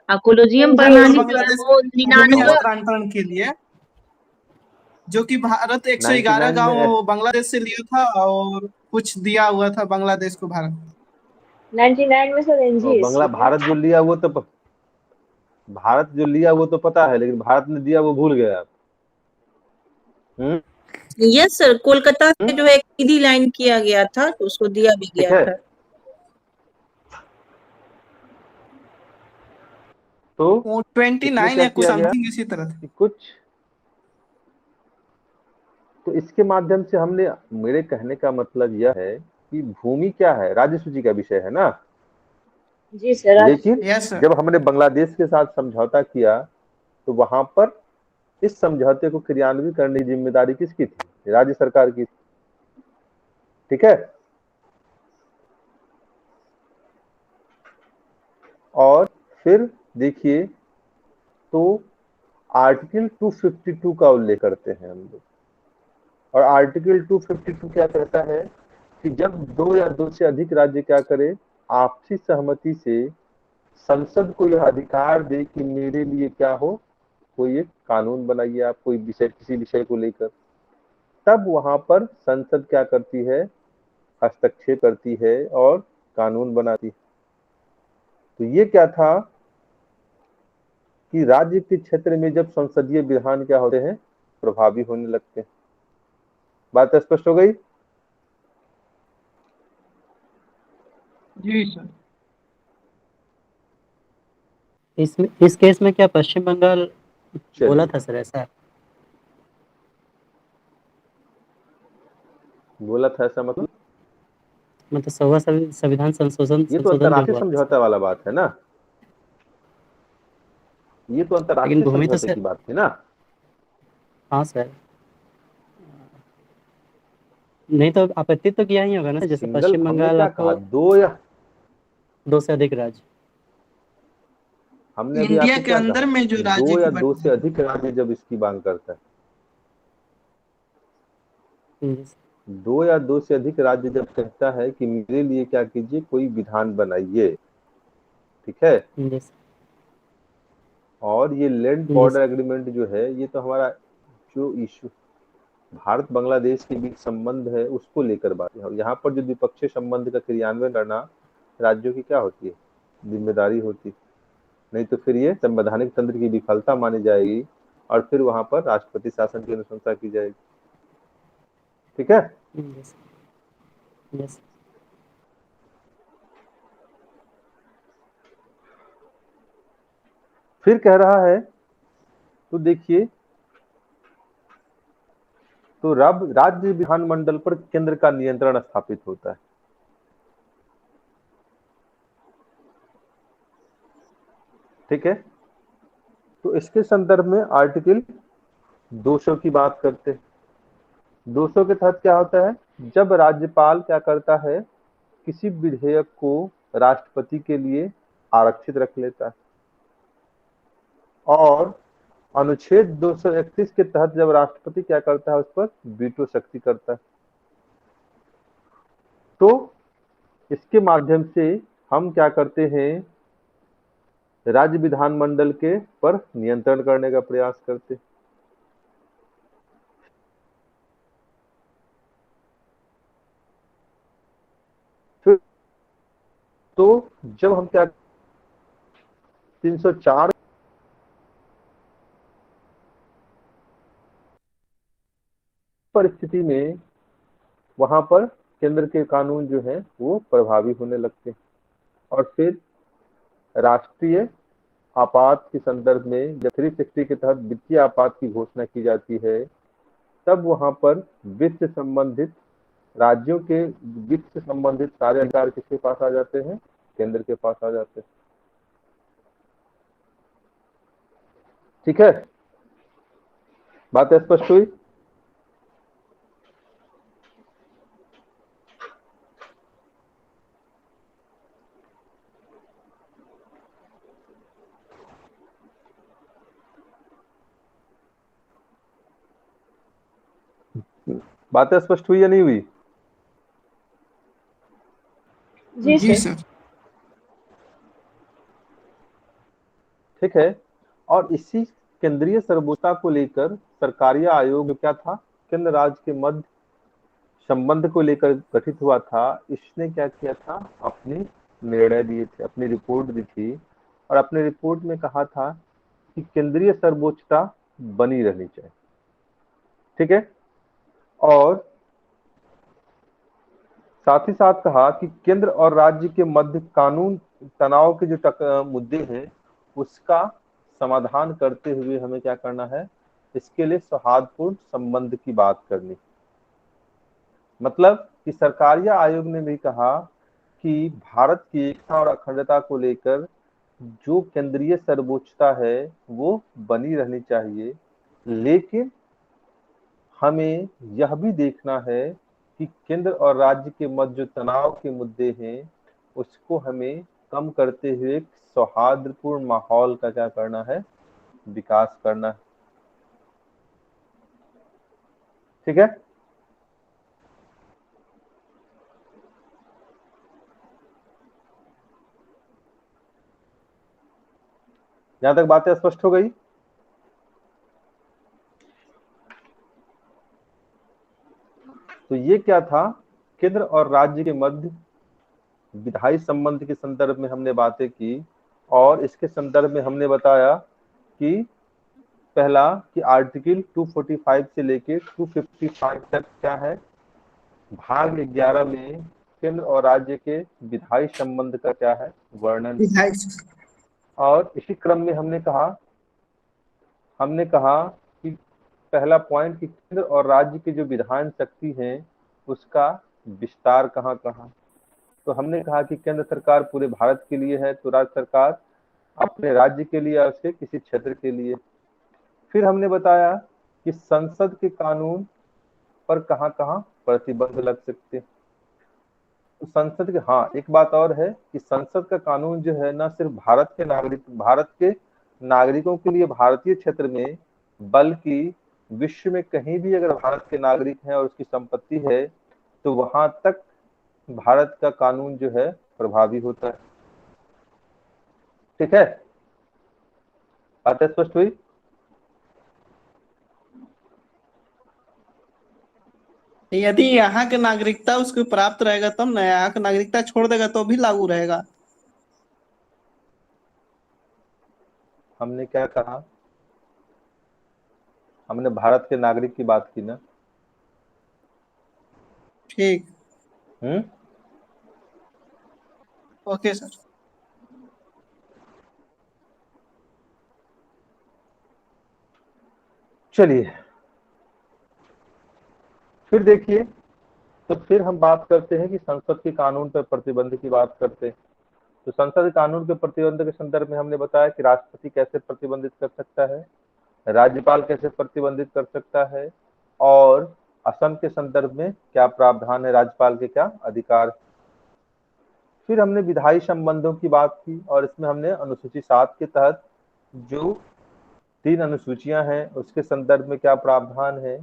और कोलोजियम भारत और प्रणाली जो है बांग्लादेश वो भूमि 99 हस्तांतरण के लिए, जो कि भारत 111 99 गांव में बांग्लादेश से लिया था और कुछ दिया हुआ था बांग्लादेश को भारत। 99 में सर बंगला एनजीएससी भारत जो लिया वो तो भारत जो लिया वो तो पता है, लेकिन भारत ने दिया वो भूल गए आप। यस सर, कोलकाता से जो है सीधी लाइन किया गया था तो उसको दिया भी ठीक गया है। था। तो वो इसमें 29 क्या या कुछ किया गया समथिंग इसी तरह था। कि कुछ, तो इसके माध्यम से हमने, मेरे कहने का मतलब यह है कि भूमि क्या है, राज्य सूची का विषय है ना। जी सर। लेकिन यस सर। जब हमने बांग्लादेश के साथ समझौता किया तो वहां पर इस समझौते को क्रियान्वित करने की जिम्मेदारी किसकी थी? राज्य सरकार की। ठीक है। और फिर देखिए तो आर्टिकल 252 का उल्लेख करते हैं हम लोग, और आर्टिकल 252 क्या कहता है कि जब 2 या 2 से अधिक राज्य क्या करे, आपसी सहमति से संसद को यह अधिकार दे कि मेरे लिए क्या हो, कोई एक कानून बनाइए आप, कोई विषय, किसी विषय को लेकर, तब वहां पर संसद क्या करती है, हस्तक्षेप करती है और कानून बनाती है। तो ये क्या था कि राज्य के क्षेत्र में जब संसदीय विधान क्या होते हैं, प्रभावी होने लगते हैं। बात स्पष्ट हो गई? जी सर। इस केस में क्या पश्चिम बंगाल बोला था सर ऐसा? बोला था ऐसा मतलब 100वां संविधान संशोधन ये तो अंतर्राष्ट्रीय समझौता वाला बात है ना, ये तो अंतर्राष्ट्रीय समझौते की बात थी ना। हाँ सर, नहीं तो आपत्ति तो किया ही होगा ना, जैसे पश्चिम बंगाल आपको 2 से अधिक राज्य, हमने इंडिया के अंदर में जो राज्य 2 या 2 से अधिक राज्य जब इसकी मांग करता है, 2 या 2 से अधिक राज्य जब कहता है कि मेरे लिए क्या कीजिए, कोई विधान बनाइए, ठीक है। और ये लैंड बॉर्डर एग्रीमेंट जो है, ये तो हमारा जो इशू भारत बांग्लादेश के बीच संबंध है उसको लेकर बात है। और यहाँ पर जो द्विपक्षीय संबंध का क्रियान्वयन करना राज्यों की क्या होती है, जिम्मेदारी होती है। नहीं तो फिर ये संवैधानिक तंत्र की विफलता मानी जाएगी और फिर वहां पर राष्ट्रपति शासन की अनुशंसा की जाएगी। ठीक है। यस। फिर कह रहा है, तो देखिए, तो राज्य विधानमंडल पर केंद्र का नियंत्रण स्थापित होता है। ठीक है। तो इसके संदर्भ में आर्टिकल 200 की बात करते हैं। 200 के तहत क्या होता है, जब राज्यपाल क्या करता है, किसी विधेयक को राष्ट्रपति के लिए आरक्षित रख लेता है, और अनुच्छेद 231 के तहत जब राष्ट्रपति क्या करता है, उस पर वीटो शक्ति करता है। तो इसके माध्यम से हम क्या करते हैं, राज्य विधानमंडल के पर नियंत्रण करने का प्रयास करते हैं। तो जब हम क्या 304 परिस्थिति में वहां पर केंद्र के कानून जो है वो प्रभावी होने लगते हैं, और फिर राष्ट्रीय आपात के संदर्भ में जब 360 के तहत वित्तीय आपात की घोषणा की जाती है, तब वहां पर वित्त संबंधित राज्यों के वित्त से संबंधित सारे अधिकार किसके पास आ जाते हैं, केंद्र के पास आ जाते हैं। ठीक है, बात स्पष्ट हुई? बातें स्पष्ट हुई या नहीं हुई? जी सर। ठीक है, और इसी केंद्रीय सर्वोच्चता को लेकर सरकारी आयोग जो क्या था, केंद्र राज्य के मध्य संबंध को लेकर गठित हुआ था। इसने क्या किया था, अपने निर्णय दिए थे, अपनी रिपोर्ट दी थी, और अपने रिपोर्ट में कहा था कि केंद्रीय सर्वोच्चता बनी रहनी चाहिए। ठीक है, और साथ ही साथ कहा कि केंद्र और राज्य के मध्य कानून तनाव के जो मुद्दे हैं उसका समाधान करते हुए हमें क्या करना है, इसके लिए सौहार्दपूर्ण संबंध की बात करनी। मतलब कि सरकारीय आयोग ने भी कहा कि भारत की एकता और अखंडता को लेकर जो केंद्रीय सर्वोच्चता है वो बनी रहनी चाहिए, लेकिन हमें यह भी देखना है कि केंद्र और राज्य के मध्य जो तनाव के मुद्दे हैं उसको हमें कम करते हुए सौहार्दपूर्ण माहौल का क्या करना है, विकास करना है। ठीक है, यहां तक बातें स्पष्ट हो गई? तो ये क्या था, केंद्र और राज्य के मध्य विधायी संबंध के संदर्भ में हमने बातें की, और इसके संदर्भ में हमने बताया कि पहला कि आर्टिकल 245 से लेके 255 तक क्या है, भाग 11 में केंद्र और राज्य के विधायी संबंध का क्या है, वर्णन। और इसी क्रम में हमने कहा कि पहला पॉइंट कि केंद्र और राज्य की जो विधान शक्ति है उसका विस्तार कहाँ कहाँ। तो हमने कहा कि केंद्र सरकार पूरे भारत के लिए है, तो राज्य सरकार अपने राज्य के लिए, उसके किसी क्षेत्र के लिए। फिर हमने बताया कि संसद के कानून पर कहाँ कहाँ प्रतिबंध लग सकते। तो संसद के, हाँ एक बात और है कि संसद का कानून जो है ना सिर्फ भारत के नागरिकों के लिए भारतीय क्षेत्र में, बल्कि विश्व में कहीं भी अगर भारत के नागरिक हैं और उसकी संपत्ति है तो वहां तक भारत का कानून जो है प्रभावी होता है। ठीक है, बात स्पष्ट हुई? यदि यहाँ के नागरिकता उसको प्राप्त रहेगा तब ना, यहाँ का नागरिकता छोड़ देगा तो भी लागू रहेगा। हमने क्या कहा, हमने भारत के नागरिक की बात की ना। ठीक, ओके सर। चलिए फिर देखिए, तो फिर हम बात करते हैं कि संसद के कानून पर प्रतिबंध की बात करते हैं। तो संसद के कानून के प्रतिबंध के संदर्भ में हमने बताया कि राष्ट्रपति कैसे प्रतिबंधित कर सकता है, राज्यपाल कैसे प्रतिबंधित कर सकता है, और असम के संदर्भ में क्या प्रावधान है, राज्यपाल के क्या अधिकार। फिर हमने विधायी संबंधों की बात की, और इसमें हमने अनुसूची 7 के तहत जो 3 अनुसूचियां हैं उसके संदर्भ में क्या प्रावधान है,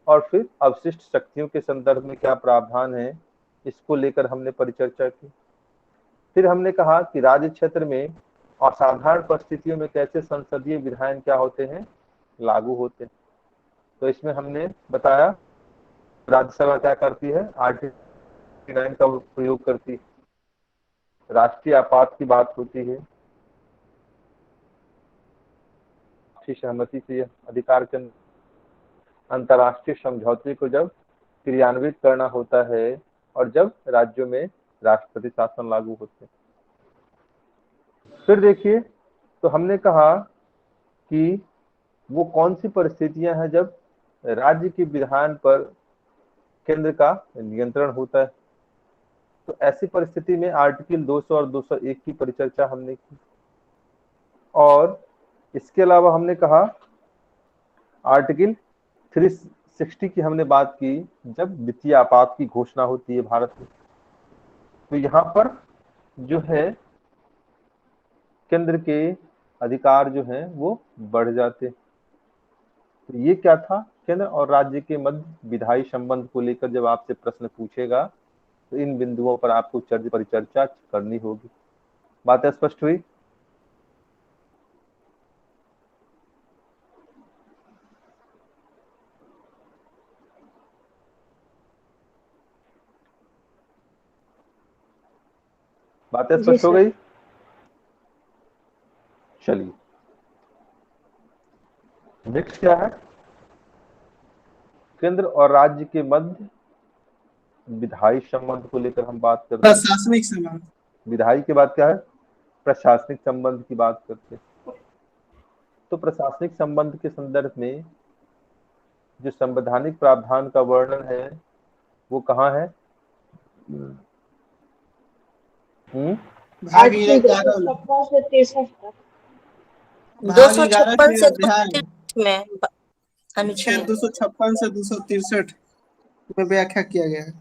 और फिर अवशिष्ट शक्तियों के संदर्भ में क्या प्रावधान है, इसको लेकर हमने परिचर्चा की। फिर हमने कहा कि राज्य क्षेत्र में असाधारण परिस्थितियों में कैसे संसदीय विधायन क्या होते हैं, लागू होते हैं। तो इसमें हमने बताया राज्यसभा क्या करती है, आर्टिकल 9 का प्रयोग करती है, राष्ट्रीय आपात की बात होती है, सहमति से यह अधिकार के अंतर्राष्ट्रीय समझौते को जब क्रियान्वित करना होता है और जब राज्यों में राष्ट्रपति शासन लागू होते हैं। फिर देखिए, तो हमने कहा कि वो कौन सी परिस्थितियां हैं जब राज्य के विधान पर केंद्र का नियंत्रण होता है। तो ऐसी परिस्थिति में आर्टिकल 200 और 201 की परिचर्चा हमने की, और इसके अलावा हमने कहा आर्टिकल 360 की हमने बात की, जब वित्तीय आपात की घोषणा होती है भारत में, तो यहाँ पर जो है केंद्र के अधिकार जो हैं वो बढ़ जाते। तो ये क्या था, केंद्र और राज्य के मध्य विधायी संबंध को लेकर जब आपसे प्रश्न पूछेगा तो इन बिंदुओं पर आपको परिचर्चा करनी होगी। बातें स्पष्ट हुई? बातें जी स्पष्ट हो सर। गई? चलिए, नेक्स्ट क्या है, केंद्र और राज्य के मध्य विधायी संबंध को लेकर हम बात करते हैं। प्रशासनिक संबंध। विधायी के बाद क्या है, प्रशासनिक संबंध की बात करते हैं। तो प्रशासनिक संबंध के संदर्भ में जो संवैधानिक प्रावधान का वर्णन है वो कहाँ है? भाग आर्टिकल 11 256 से 63 तक। भाग 11 256 के से अध्याय 263 में अनुच्छेद 256 से 263 में व्याख्या किया गया है।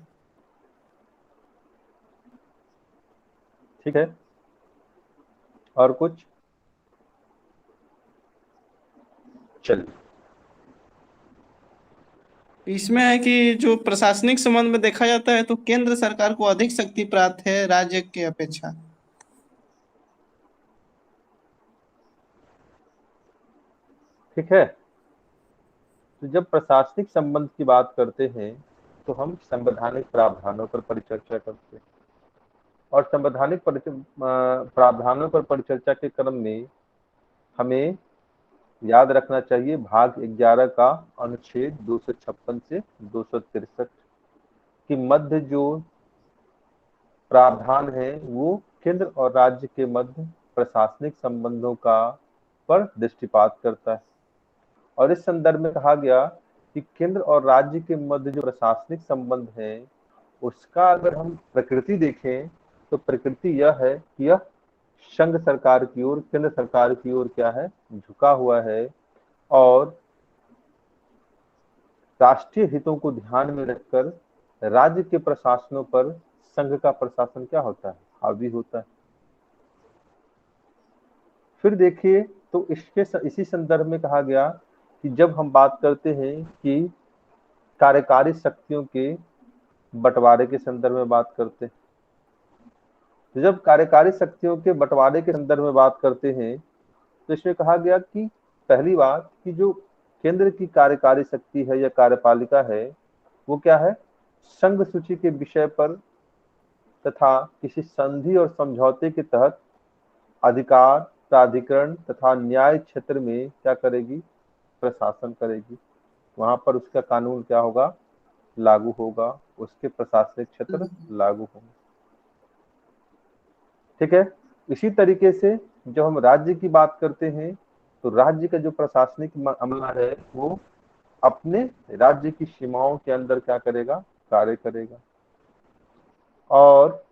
ठीक है, और कुछ? चलिए, इसमें है कि जो प्रशासनिक संबंध में देखा जाता है तो केंद्र सरकार को अधिक शक्ति प्राप्त है राज्य के अपेक्षा। ठीक है। तो जब प्रशासनिक संबंध की बात करते हैं तो हम संवैधानिक प्रावधानों पर परिचर्चा करते हैं, और संवैधानिक प्रावधानों पर परिचर्चा के क्रम में हमें याद रखना चाहिए भाग 11 का अनुच्छेद 256 से 263 के मध्य जो प्रावधान है वो केंद्र और राज्य के मध्य प्रशासनिक संबंधों का पर दृष्टिपात करता है। और इस संदर्भ में कहा गया कि केंद्र और राज्य के मध्य जो प्रशासनिक संबंध है उसका अगर हम प्रकृति देखें तो प्रकृति यह है कि यह संघ सरकार की ओर, केंद्र सरकार की ओर क्या है, झुका हुआ है, और राष्ट्रीय हितों को ध्यान में रखकर राज्य के प्रशासनों पर संघ का प्रशासन क्या होता है, हावी होता है। फिर देखिए, तो इसी संदर्भ में कहा गया कि जब हम बात करते हैं कि कार्यकारी शक्तियों के बंटवारे के संदर्भ में बात करते हैं, तो जब कार्यकारी शक्तियों के बंटवारे के संदर्भ में बात करते हैं तो इसमें कहा गया कि पहली बात कि जो केंद्र की कार्यकारी शक्ति है या कार्यपालिका है वो क्या है, संघ सूची के विषय पर तथा किसी संधि और समझौते के तहत अधिकार, प्राधिकरण तथा न्याय क्षेत्र में क्या करेगी, प्रशासन करेगी। वहां पर उसका कानून क्या होगा, लागू होगा, उसके प्रशासनिक क्षेत्र लागू होंगे। ठीक है। इसी तरीके से जब हम राज्य की बात करते हैं तो राज्य का जो प्रशासनिक अमला है वो अपने राज्य की सीमाओं के अंदर क्या करेगा, कार्य करेगा। और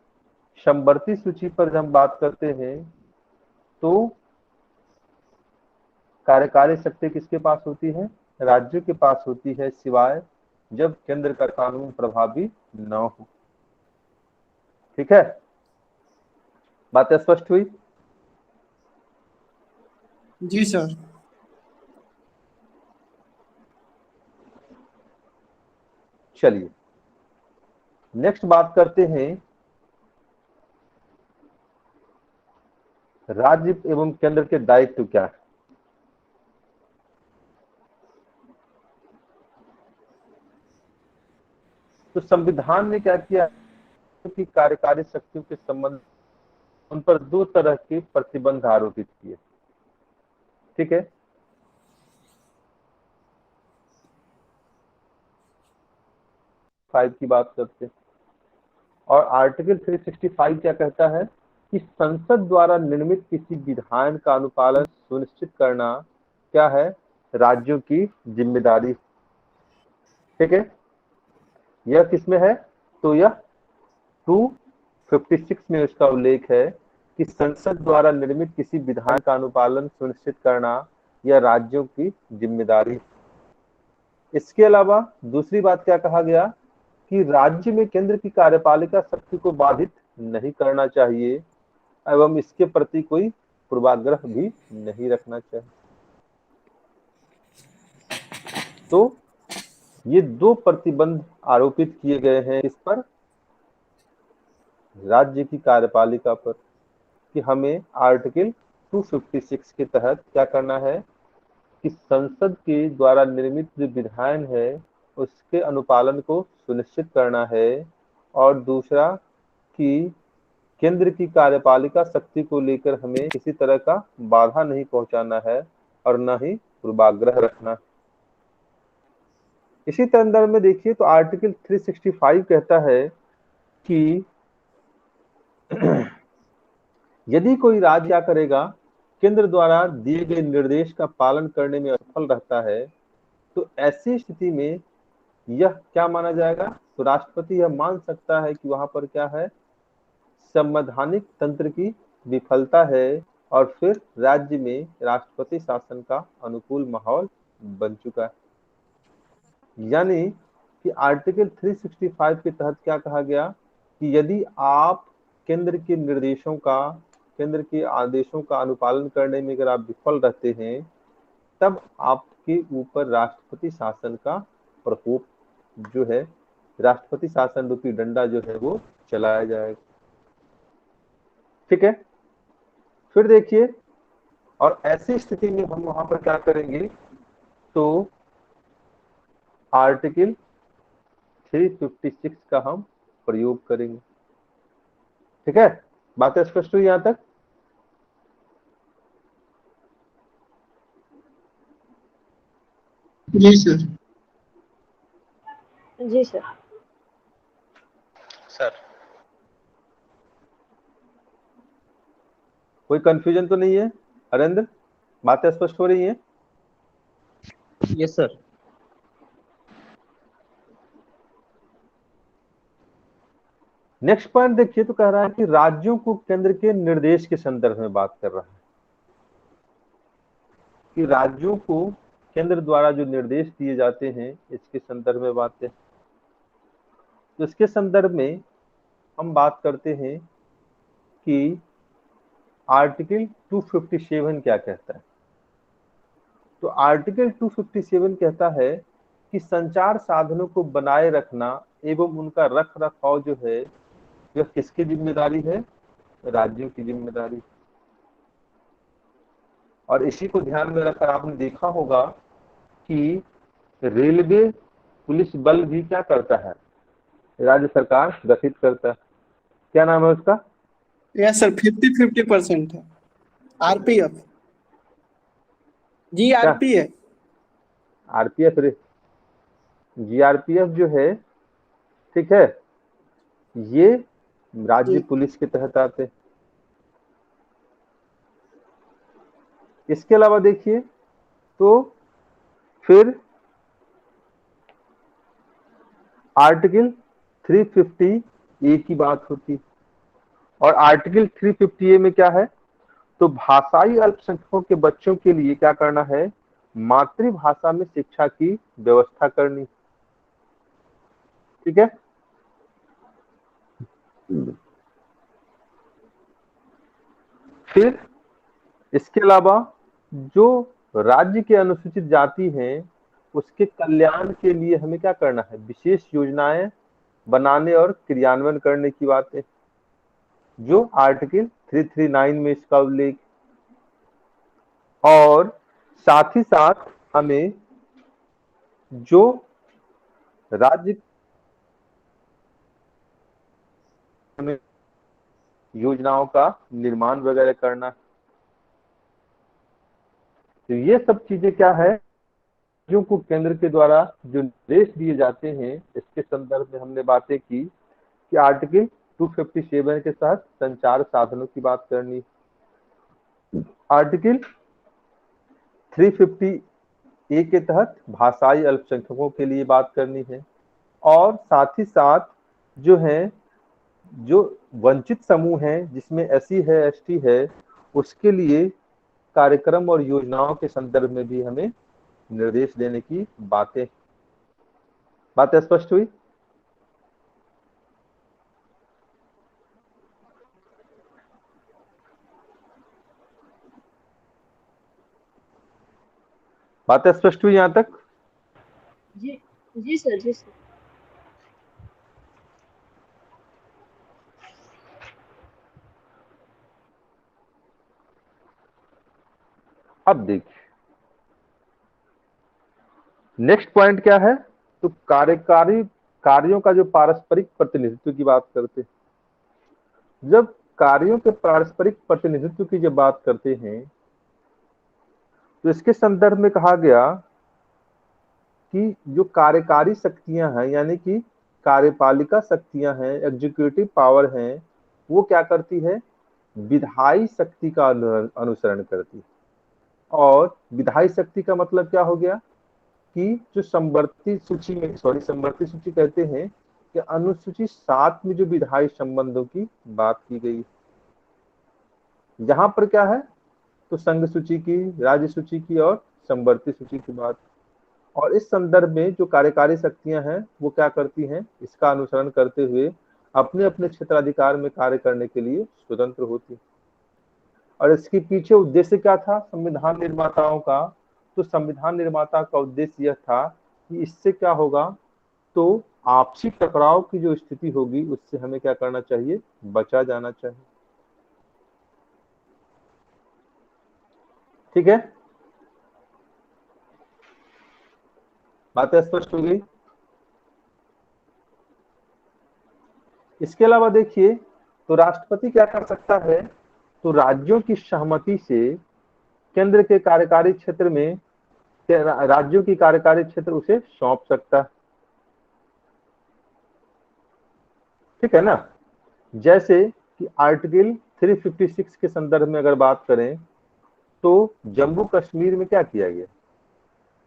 समवर्ती सूची पर जब हम बात करते हैं तो कार्यकारी शक्ति किसके पास होती है, राज्यों के पास होती है, सिवाय जब केंद्र का कानून प्रभावी न हो। ठीक है, बातें स्पष्ट हुई? जी सर। चलिए, नेक्स्ट बात करते हैं राज्य एवं केंद्र के दायित्व क्या है। तो संविधान ने क्या किया कि कार्यकारी शक्तियों के संबंध उन पर दो तरह के प्रतिबंध आरोपित किए। ठीक है, फाइव की बात करते हैं और आर्टिकल 365 क्या कहता है कि संसद द्वारा निर्मित किसी विधान का अनुपालन सुनिश्चित करना क्या है, राज्यों की जिम्मेदारी। ठीक है, यह किसमें है, तो यह 256 में उसका उल्लेख है कि संसद द्वारा निर्मित किसी विधान का अनुपालन सुनिश्चित करना यह राज्यों की जिम्मेदारी। इसके अलावा दूसरी बात क्या कहा गया कि राज्य में केंद्र की कार्यपालिका शक्ति को बाधित नहीं करना चाहिए एवं इसके प्रति कोई पूर्वाग्रह भी नहीं रखना चाहिए। तो ये दो प्रतिबंध आरोपित किए गए हैं इस पर, राज्य की कार्यपालिका पर, कि हमें आर्टिकल 256 के तहत क्या करना है कि संसद के द्वारा निर्मित जो विधान है उसके अनुपालन को सुनिश्चित करना है, और दूसरा कि केंद्र की कार्यपालिका शक्ति को लेकर हमें किसी तरह का बाधा नहीं पहुंचाना है और न ही पूर्वाग्रह रखना। इसी संदर्भ में देखिए तो आर्टिकल 365 कहता है कि यदि कोई राज्य क्या करेगा, केंद्र द्वारा दिए गए निर्देश का पालन करने में असफल रहता है, तो ऐसी स्थिति में यह क्या माना जाएगा, तो राष्ट्रपति यह मान सकता है कि वहां पर क्या है, संवैधानिक तंत्र की विफलता है और फिर राज्य में राष्ट्रपति शासन का अनुकूल माहौल बन चुका है। यानी कि आर्टिकल 365 के तहत क्या कहा गया कि यदि आप केंद्र के निर्देशों का, केंद्र के आदेशों का अनुपालन करने में अगर आप विफल रहते हैं, तब आपके ऊपर राष्ट्रपति शासन का प्रकोप जो है, राष्ट्रपति शासन रूपी डंडा जो है वो चलाया जाएगा। ठीक है, फिर देखिए, और ऐसी स्थिति में हम वहां पर क्या करेंगे, तो आर्टिकल 356 का हम प्रयोग करेंगे। ठीक है, बातें स्पष्ट हुई यहां तक? जी सर। जी सर। सर कोई कंफ्यूजन तो नहीं है हरेंद्र, बातें स्पष्ट हो रही हैं? Yes sir. नेक्स्ट पॉइंट देखिए तो कह रहा है कि राज्यों को केंद्र के निर्देश के संदर्भ में बात कर रहा है कि राज्यों को केंद्र द्वारा जो निर्देश दिए जाते हैं इसके संदर्भ में बात है। तो इसके संदर्भ में हम बात करते हैं कि आर्टिकल 257 क्या कहता है। तो आर्टिकल 257 कहता है कि संचार साधनों को बनाए रखना एवं उनका रख रखाव जो है यह किसकी जिम्मेदारी है, राज्यों की जिम्मेदारी। और इसी को ध्यान में रखकर आपने देखा होगा कि रेलवे पुलिस बल भी क्या करता है, राज्य सरकार गठित करता है। क्या नाम है उसका? यस सर, 50-50% है। आरपीएफ। जी आरपीएफ। आरपीएफ, जीआरपीएफ जो है, ठीक है, ये राज्य पुलिस के तहत आते हैं। इसके अलावा देखिए तो फिर आर्टिकल 350A की बात होती है, और आर्टिकल 350A में क्या है, तो भाषाई अल्पसंख्यकों के बच्चों के लिए क्या करना है, मातृभाषा में शिक्षा की व्यवस्था करनी। ठीक है, फिर इसके अलावा जो राज्य के अनुसूचित जाति हैं उसके कल्याण के लिए हमें क्या करना है, विशेष योजनाएं बनाने और क्रियान्वयन करने की बातें, जो आर्टिकल 339 में इसका उल्लेख, और साथ ही साथ हमें जो राज्य में योजनाओं का निर्माण वगैरह करना, तो ये सब चीजें क्या है, राज्यों को केंद्र के द्वारा जो निर्देश दिए जाते हैं, इसके संदर्भ में हमने बातें की कि आर्टिकल 257 के तहत संचार साधनों की बात करनी, आर्टिकल 350A के तहत भाषाई अल्पसंख्यकों के लिए बात करनी है, और साथ ही साथ जो है जो वंचित समूह है जिसमें SC है ST है, उसके लिए कार्यक्रम और योजनाओं के संदर्भ में भी हमें निर्देश देने की बातें स्पष्ट हुई। बातें स्पष्ट हुई यहां तक? जी जी सर, जी सर। अब देखिए नेक्स्ट पॉइंट क्या है, तो कार्यकारी कार्यों का जो पारस्परिक प्रतिनिधित्व की बात करते हैं। जब कार्यों के पारस्परिक प्रतिनिधित्व की जब बात करते हैं तो इसके संदर्भ में कहा गया कि जो कार्यकारी शक्तियां हैं, यानी कि कार्यपालिका शक्तियां हैं, एग्जीक्यूटिव पावर हैं, वो क्या करती है, विधायी शक्ति का अनुसरण करती है। और विधायी शक्ति का मतलब क्या हो गया कि जो समवर्ती सूची में, समवर्ती सूची कहते हैं कि अनुसूची 7 में जो विधायी संबंधों की बात की गई, यहाँ पर क्या है, तो संघ सूची की, राज्य सूची की और समवर्ती सूची की बात। और इस संदर्भ में जो कार्यकारी शक्तियां हैं वो क्या करती हैं, इसका अनुसरण करते हुए अपने अपने क्षेत्राधिकार में कार्य करने के लिए स्वतंत्र होती। और इसके पीछे उद्देश्य क्या था संविधान निर्माताओं का, तो संविधान निर्माता का उद्देश्य यह था कि इससे क्या होगा, तो आपसी टकराव की जो स्थिति होगी उससे हमें क्या करना चाहिए, बचा जाना चाहिए। ठीक है, बातें स्पष्ट हो गई। इसके अलावा देखिए तो राष्ट्रपति क्या कर सकता है, तो राज्यों की सहमति से केंद्र के कार्यकारी क्षेत्र में राज्यों की कार्यकारी क्षेत्र उसे सौंप सकता है। ठीक है ना, जैसे कि आर्टिकल 356 के संदर्भ में अगर बात करें तो जम्मू कश्मीर में क्या किया गया,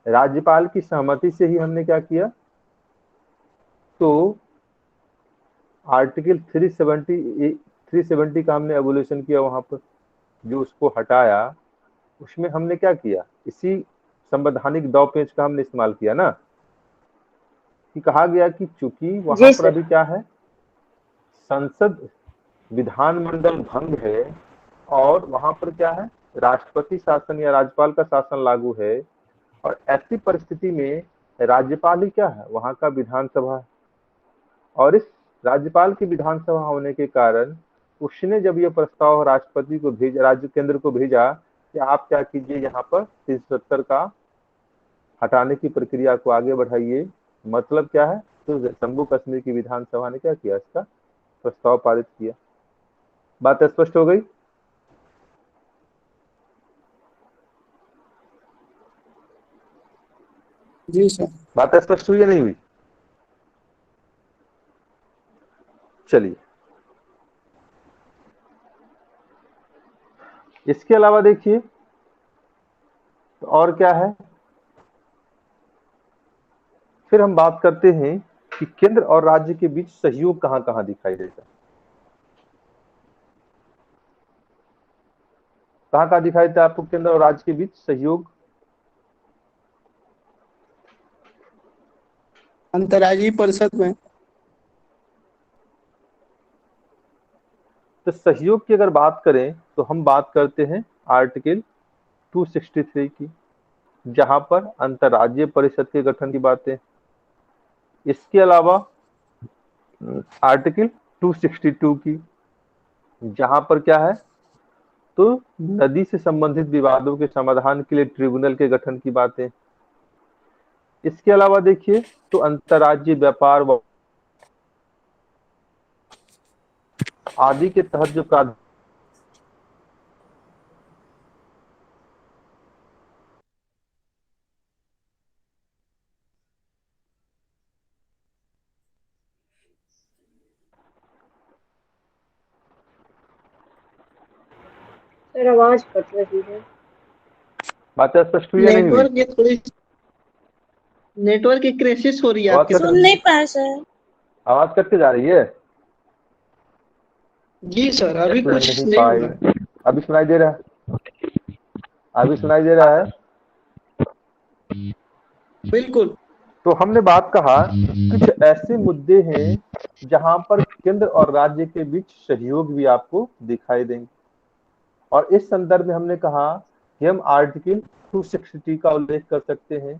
राज्यपाल की सहमति से ही हमने क्या किया, तो आर्टिकल 370 का हमने एवोल्यूशन किया, वहां पर जो उसको हटाया उसमें हमने क्या किया, इसी संवैधानिक दाव पेंच का हमने इस्तेमाल किया ना, कि कहा गया कि चूंकि वहां पर अभी क्या है, संसद विधानमंडल भंग है और वहां पर क्या है, राष्ट्रपति शासन या राज्यपाल का शासन लागू है, और ऐसी परिस्थिति में राज्यपाल ही क्या है, वहां का विधानसभा है। और इस राज्यपाल की विधानसभा होने के कारण उसने जब यह प्रस्ताव राष्ट्रपति को भेजा, राज्य केंद्र को भेजा कि आप क्या कीजिए, यहाँ पर 370 का हटाने की प्रक्रिया को आगे बढ़ाइए, मतलब क्या है, तो जम्मू कश्मीर की विधानसभा ने क्या किया, इसका प्रस्ताव पारित किया। बात स्पष्ट हो गई। जी सर। बात स्पष्ट हुई या नहीं हुई? चलिए, इसके अलावा देखिए तो और क्या है, फिर हम बात करते हैं कि केंद्र और राज्य के बीच सहयोग कहां कहां दिखाई देता है, कहां कहां दिखाई देता है आपको केंद्र और राज्य के बीच सहयोग? अंतर्राज्यीय परिषद में। तो सहयोग की अगर बात करें तो हम बात करते हैं आर्टिकल 263 की, जहां पर अंतर्राज्यीय परिषद के गठन की बातें। इसके अलावा आर्टिकल 262 की, जहां पर क्या है, तो नदी से संबंधित विवादों के समाधान के लिए ट्रिब्यूनल के गठन की बातें। इसके अलावा देखिए तो अंतर्राज्यीय व्यापार आदि के तहत जो सर आवाज कट रही है। बातें स्पष्ट हुई या नहीं हुई? नेटवर्क की थोड़ी नेटवर्क की क्रेशिश हो रही है आवाज आपके कट सुन तरफ नहीं से। पाए सर। आवाज कट के जा रही है? जी सर, अभी सुन कुछ नहीं नहीं पाई। हुआ। अभी सुनाई दे रहा है? अभी सुनाई दे रहा है? बिल्कुल। तो हमने बात कहा कुछ ऐसे मुद्दे हैं जहां पर केंद्र और राज्य के बीच सहयोग भी आपको दिखाई देंगे, और इस संदर्भ में हमने कहा कि हम आर्टिकल 260 का उल्लेख कर सकते हैं,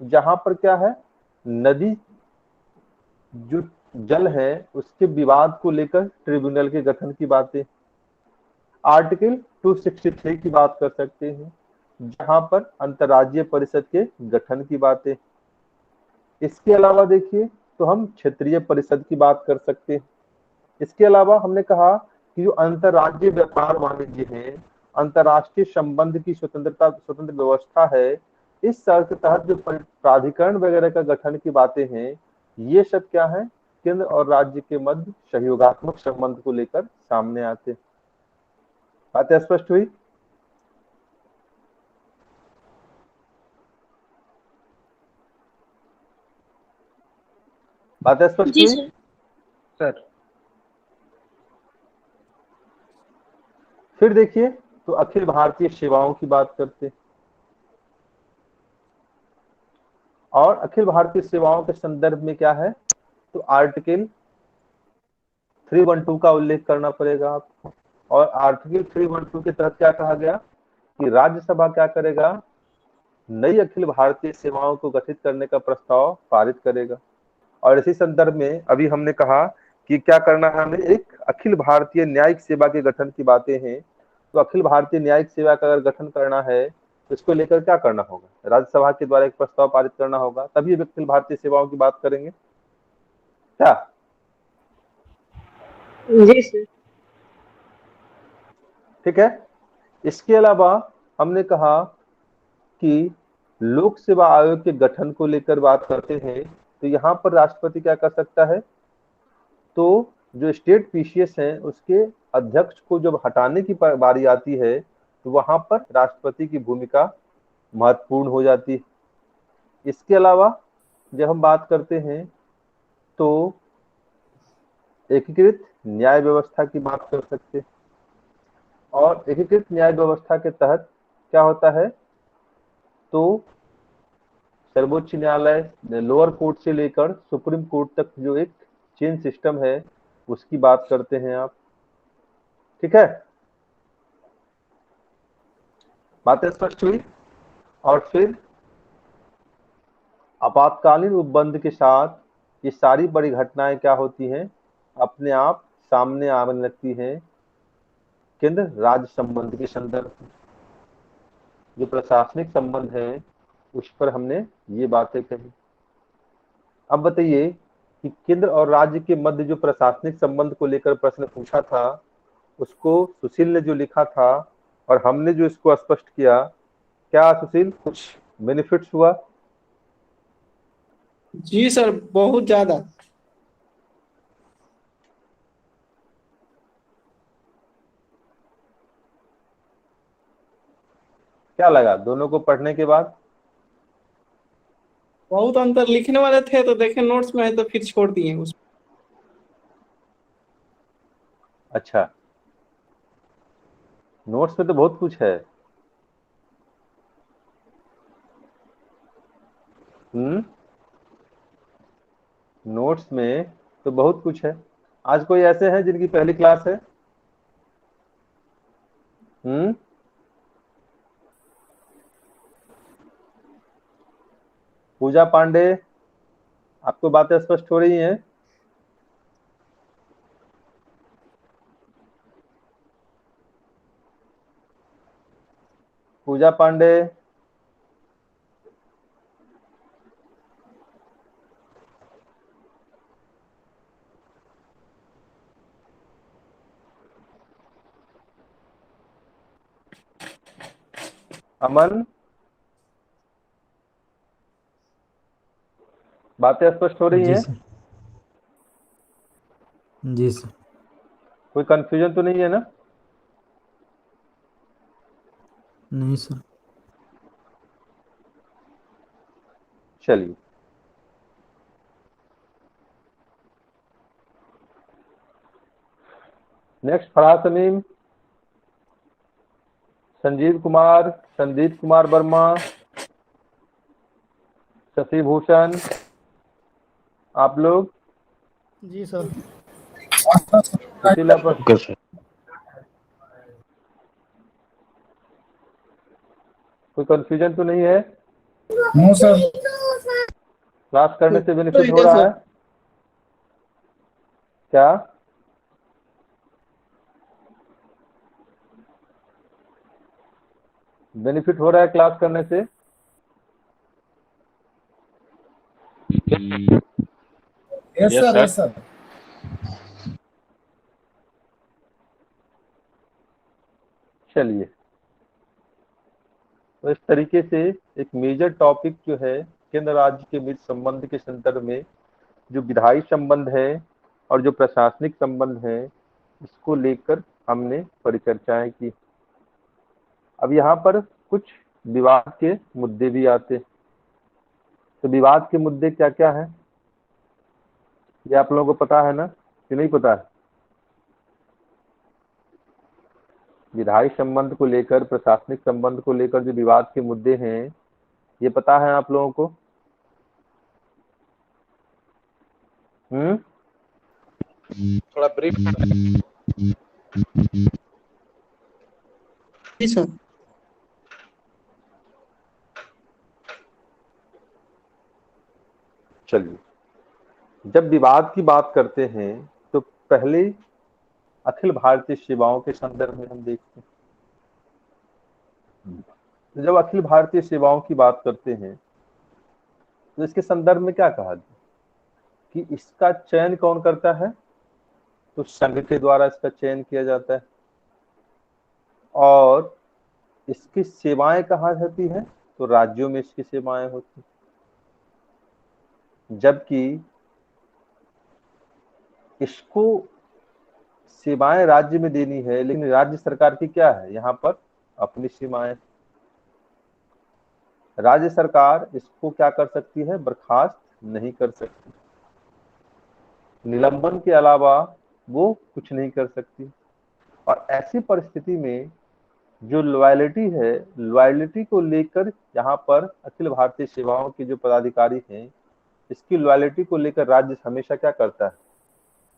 जहां पर क्या है, नदी जो जल है उसके विवाद को लेकर ट्रिब्यूनल के गठन की बातें। आर्टिकल 263 की बात कर सकते हैं, जहां पर अंतर्राज्यीय परिषद के गठन की बातें। इसके अलावा देखिए तो हम क्षेत्रीय परिषद की बात कर सकते हैं। इसके अलावा हमने कहा कि जो अंतर्राज्यीय व्यापार वाणिज्य है, अंतर्राष्ट्रीय संबंध की स्वतंत्र व्यवस्था है, इस शर्त के तहत जो प्राधिकरण वगैरह का गठन की बातें हैं, ये सब क्या है, केंद्र और राज्य के मध्य सहयोगात्मक संबंध को लेकर सामने आते हैं। बातें स्पष्ट हुई? बातें स्पष्ट जी हुई? सर। सर फिर देखिए तो अखिल भारतीय सेवाओं की बात करते हैं, और अखिल भारतीय सेवाओं के संदर्भ में क्या है, तो आर्टिकल 312 का उल्लेख करना पड़ेगा आपको। और आर्टिकल 312 के तहत क्या कहा गया कि राज्यसभा क्या करेगा, नई अखिल भारतीय सेवाओं को गठित करने का प्रस्ताव पारित करेगा। और इसी संदर्भ में अभी हमने कहा कि क्या करना है हमें, एक अखिल भारतीय न्यायिक सेवा के गठन की बातें हैं। तो अखिल भारतीय न्यायिक सेवा का अगर गठन करना है तो इसको लेकर क्या करना होगा, राज्यसभा के द्वारा एक प्रस्ताव पारित करना होगा, तभी अखिल भारतीय सेवाओं की बात करेंगे क्या? जी सर। ठीक है। इसके अलावा हमने कहा कि लोक सेवा आयोग के गठन को लेकर बात करते हैं, तो यहाँ पर राष्ट्रपति क्या कर सकता है, तो जो स्टेट पीसीएस है उसके अध्यक्ष को जब हटाने की बारी आती है तो वहां पर राष्ट्रपति की भूमिका महत्वपूर्ण हो जाती है। इसके अलावा जब हम बात करते हैं तो एकीकृत न्याय व्यवस्था की बात कर सकते हैं, और एकीकृत न्याय व्यवस्था के तहत क्या होता है, तो सर्वोच्च न्यायालय, लोअर कोर्ट से लेकर सुप्रीम कोर्ट तक जो एक चेन सिस्टम है उसकी बात करते हैं आप। ठीक है, बातें स्पष्ट हुई? और फिर आपातकालीन उपबंध के साथ ये सारी बड़ी घटनाएं क्या होती हैं, अपने आप सामने आने लगती हैं केंद्र राज्य संबंध के संदर्भ में। जो प्रशासनिक संबंध है उस पर हमने ये बातें कही। अब बताइए कि केंद्र और राज्य के मध्य जो प्रशासनिक संबंध को लेकर प्रश्न पूछा था, उसको सुशील ने जो लिखा था और हमने जो इसको स्पष्ट किया, क्या सुशील कुछ बेनिफिट्स हुआ? जी सर, बहुत ज्यादा। क्या लगा दोनों को पढ़ने के बाद? बहुत अंतर लिखने वाले थे तो देखे नोट्स में है तो फिर छोड़ दिए उस। अच्छा, नोट्स में तो बहुत कुछ है। नोट्स में तो बहुत कुछ है। आज कोई ऐसे हैं जिनकी पहली क्लास है? पूजा पांडे, आपको बातें स्पष्ट हो रही हैं? पूजा पांडे, अमन, बातें स्पष्ट हो रही जी हैं? सर। जी सर। कोई कंफ्यूजन तो नहीं है ना? नहीं सर। चलिए, नेक्स्ट फराज समीम, संजीव कुमार, संदीप कुमार वर्मा, शशि भूषण, आप लोग जी सर। सुशीला पर ओके सर। कोई कंफ्यूजन तो नहीं है? No sir. क्लास करने से बेनिफिट हो तो रहा सर। है क्या? बेनिफिट हो रहा है क्लास करने से? Yes yes sir, sir. Yes sir. चलिए, तो इस तरीके से एक मेजर टॉपिक जो है केंद्र राज्य के बीच संबंध के संदर्भ में जो विधायी संबंध है और जो प्रशासनिक संबंध है, इसको लेकर हमने परिचर्चाएं की। अब यहाँ पर कुछ विवाद के मुद्दे भी आते हैं। तो विवाद के मुद्दे क्या क्या है, ये आप लोगों को पता है ना कि नहीं पता है? विधायी संबंध को लेकर, प्रशासनिक संबंध को लेकर जो विवाद के मुद्दे हैं, ये पता है आप लोगों को? थोड़ा ब्रीफ जी सर। चलिए, जब विवाद की बात करते हैं तो पहले अखिल भारतीय सेवाओं के संदर्भ में हम देखते हैं। तो जब अखिल भारतीय सेवाओं की बात करते हैं तो इसके संदर्भ में क्या कहा गया कि इसका चयन कौन करता है? तो संघ के द्वारा इसका चयन किया जाता है। और इसकी सेवाएं कहाँ रहती हैं? तो राज्यों में इसकी सेवाएं होती हैं। जबकि इसको सेवाएं राज्य में देनी है, लेकिन राज्य सरकार की क्या है यहाँ पर? अपनी सीमाएं। राज्य सरकार इसको क्या कर सकती है? बर्खास्त नहीं कर सकती। निलंबन के अलावा वो कुछ नहीं कर सकती। और ऐसी परिस्थिति में जो लॉयलिटी है, लॉयलिटी को लेकर यहाँ पर अखिल भारतीय सेवाओं के जो पदाधिकारी हैं, इसकी लॉयलिटी को लेकर राज्य हमेशा क्या करता है?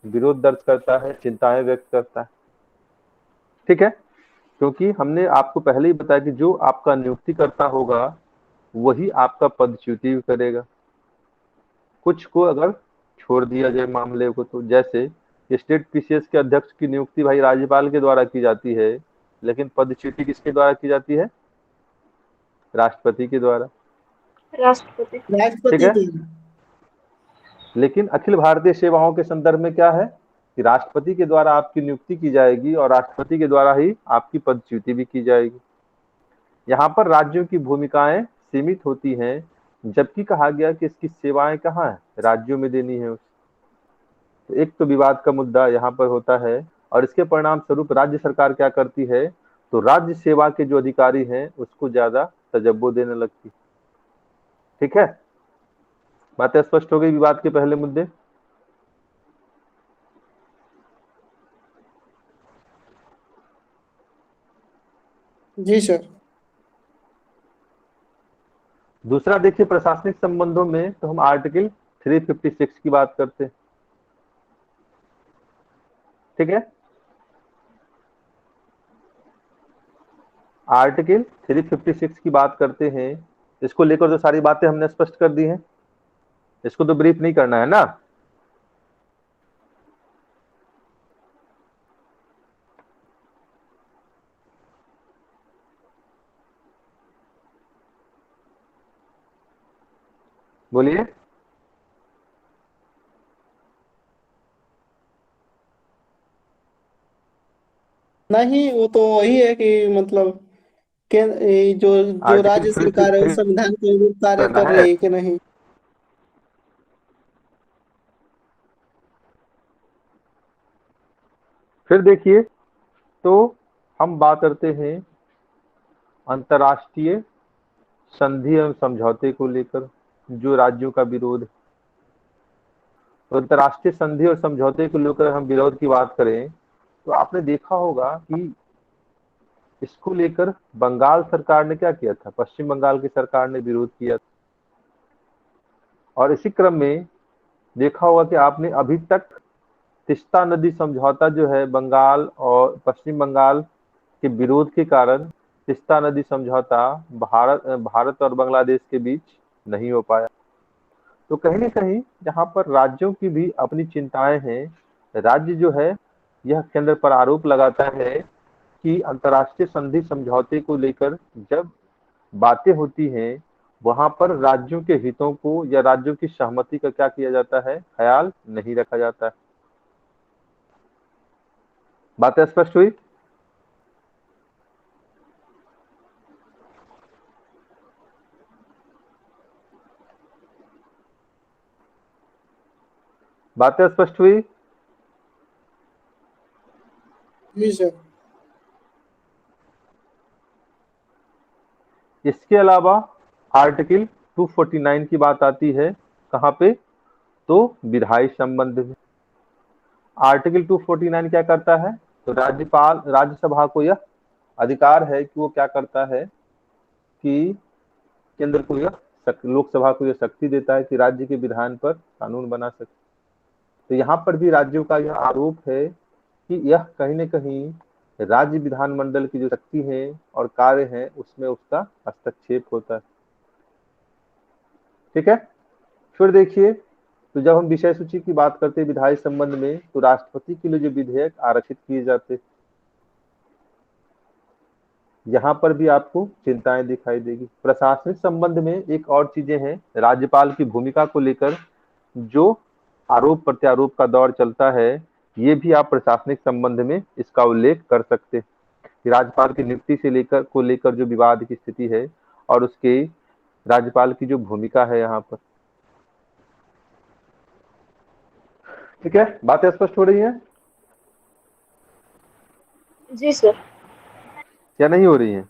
विरोध दर्ज करता है, चिंताएं व्यक्त करता है। ठीक है, क्योंकि हमने आपको पहले ही बताया कि जो आपका नियुक्ति करता होगा वही आपका पदच्युति भी करेगा। कुछ को अगर छोड़ दिया जाए मामले को, तो जैसे स्टेट पीसीएस के अध्यक्ष की नियुक्ति भाई राज्यपाल के द्वारा की जाती है, लेकिन पदच्युति किसके द्वारा की जाती है? राष्ट्रपति के द्वारा। राष्ट्रपति। ठीक राष्ट्रपति है, जी। लेकिन अखिल भारतीय सेवाओं के संदर्भ में क्या है कि राष्ट्रपति के द्वारा आपकी नियुक्ति की जाएगी और राष्ट्रपति के द्वारा ही आपकी पदच्युति भी की जाएगी। यहाँ पर राज्यों की भूमिकाएं सीमित होती हैं, जबकि कहा गया कि इसकी सेवाएं कहाँ है? राज्यों में देनी है। तो एक तो विवाद का मुद्दा यहाँ पर होता है, और इसके परिणाम स्वरूप राज्य सरकार क्या करती है? तो राज्य सेवा के जो अधिकारी हैं उसको ज्यादा तजब्बो देने लगती। ठीक है, बातें स्पष्ट हो गई विवाद के पहले मुद्दे? जी सर। दूसरा देखिए, प्रशासनिक संबंधों में तो हम आर्टिकल 356 की बात करते हैं। ठीक है, आर्टिकल 356 की बात करते हैं। इसको लेकर जो सारी बातें हमने स्पष्ट कर दी हैं, इसको तो ब्रीफ नहीं करना है ना? बोलिए। नहीं, वो तो वही है कि मतलब ये जो जो आर्टिकल राज्य फिर से सरकार है वो फिर संविधान के अनुरूप कार्य करना कर है। रही है कि नहीं। फिर देखिए, तो हम बात करते हैं अंतर्राष्ट्रीय संधि एवं समझौते को लेकर जो राज्यों का विरोध है। तो अंतर्राष्ट्रीय संधि और समझौते को लेकर हम विरोध की बात करें तो आपने देखा होगा कि इसको लेकर बंगाल सरकार ने क्या किया था, पश्चिम बंगाल की सरकार ने विरोध किया था। और इसी क्रम में देखा होगा कि आपने अभी तक तिस्ता नदी समझौता जो है बंगाल और पश्चिम बंगाल के विरोध के कारण तिस्ता नदी समझौता भारत और बांग्लादेश के बीच नहीं हो पाया। तो कहीं न कहीं यहाँ पर राज्यों की भी अपनी चिंताएं हैं। राज्य जो है यह केंद्र पर आरोप लगाता है कि अंतर्राष्ट्रीय संधि समझौते को लेकर जब बातें होती हैं वहां पर राज्यों के हितों को या राज्यों की सहमति का क्या किया जाता है, ख्याल नहीं रखा जाता है। बातें स्पष्ट हुई? बातें स्पष्ट हुई? जी सर। इसके अलावा आर्टिकल 249 की बात आती है कहाँ पे, तो विधायी संबंध में। आर्टिकल 249 क्या करता है, तो राज्यपाल राज्यसभा को यह अधिकार है कि वो क्या करता है कि केंद्र को यह लोकसभा को यह शक्ति देता है कि राज्य के विधान पर कानून बना सके। तो यहाँ पर भी राज्यों का यह आरोप है कि यह कहीं न कहीं राज्य विधानमंडल की जो शक्ति है और कार्य है उसमें उसका हस्तक्षेप होता है। ठीक है। फिर देखिए, तो जब हम विषय सूची की बात करते हैं विधायी संबंध में तो राष्ट्रपति के लिए जो विधेयक आरक्षित किए जाते, यहाँ पर भी आपको चिंताएं दिखाई देगी। प्रशासनिक संबंध में एक और चीजें हैं, राज्यपाल की भूमिका को लेकर जो आरोप प्रत्यारोप का दौर चलता है ये भी आप प्रशासनिक संबंध में इसका उल्लेख कर सकते हैं कि राज्यपाल की नियुक्ति से लेकर जो विवाद की स्थिति है और उसके राज्यपाल की जो भूमिका है यहाँ पर। ठीक है, बातें स्पष्ट हो रही हैं जी सर। या नहीं हो रही हैं?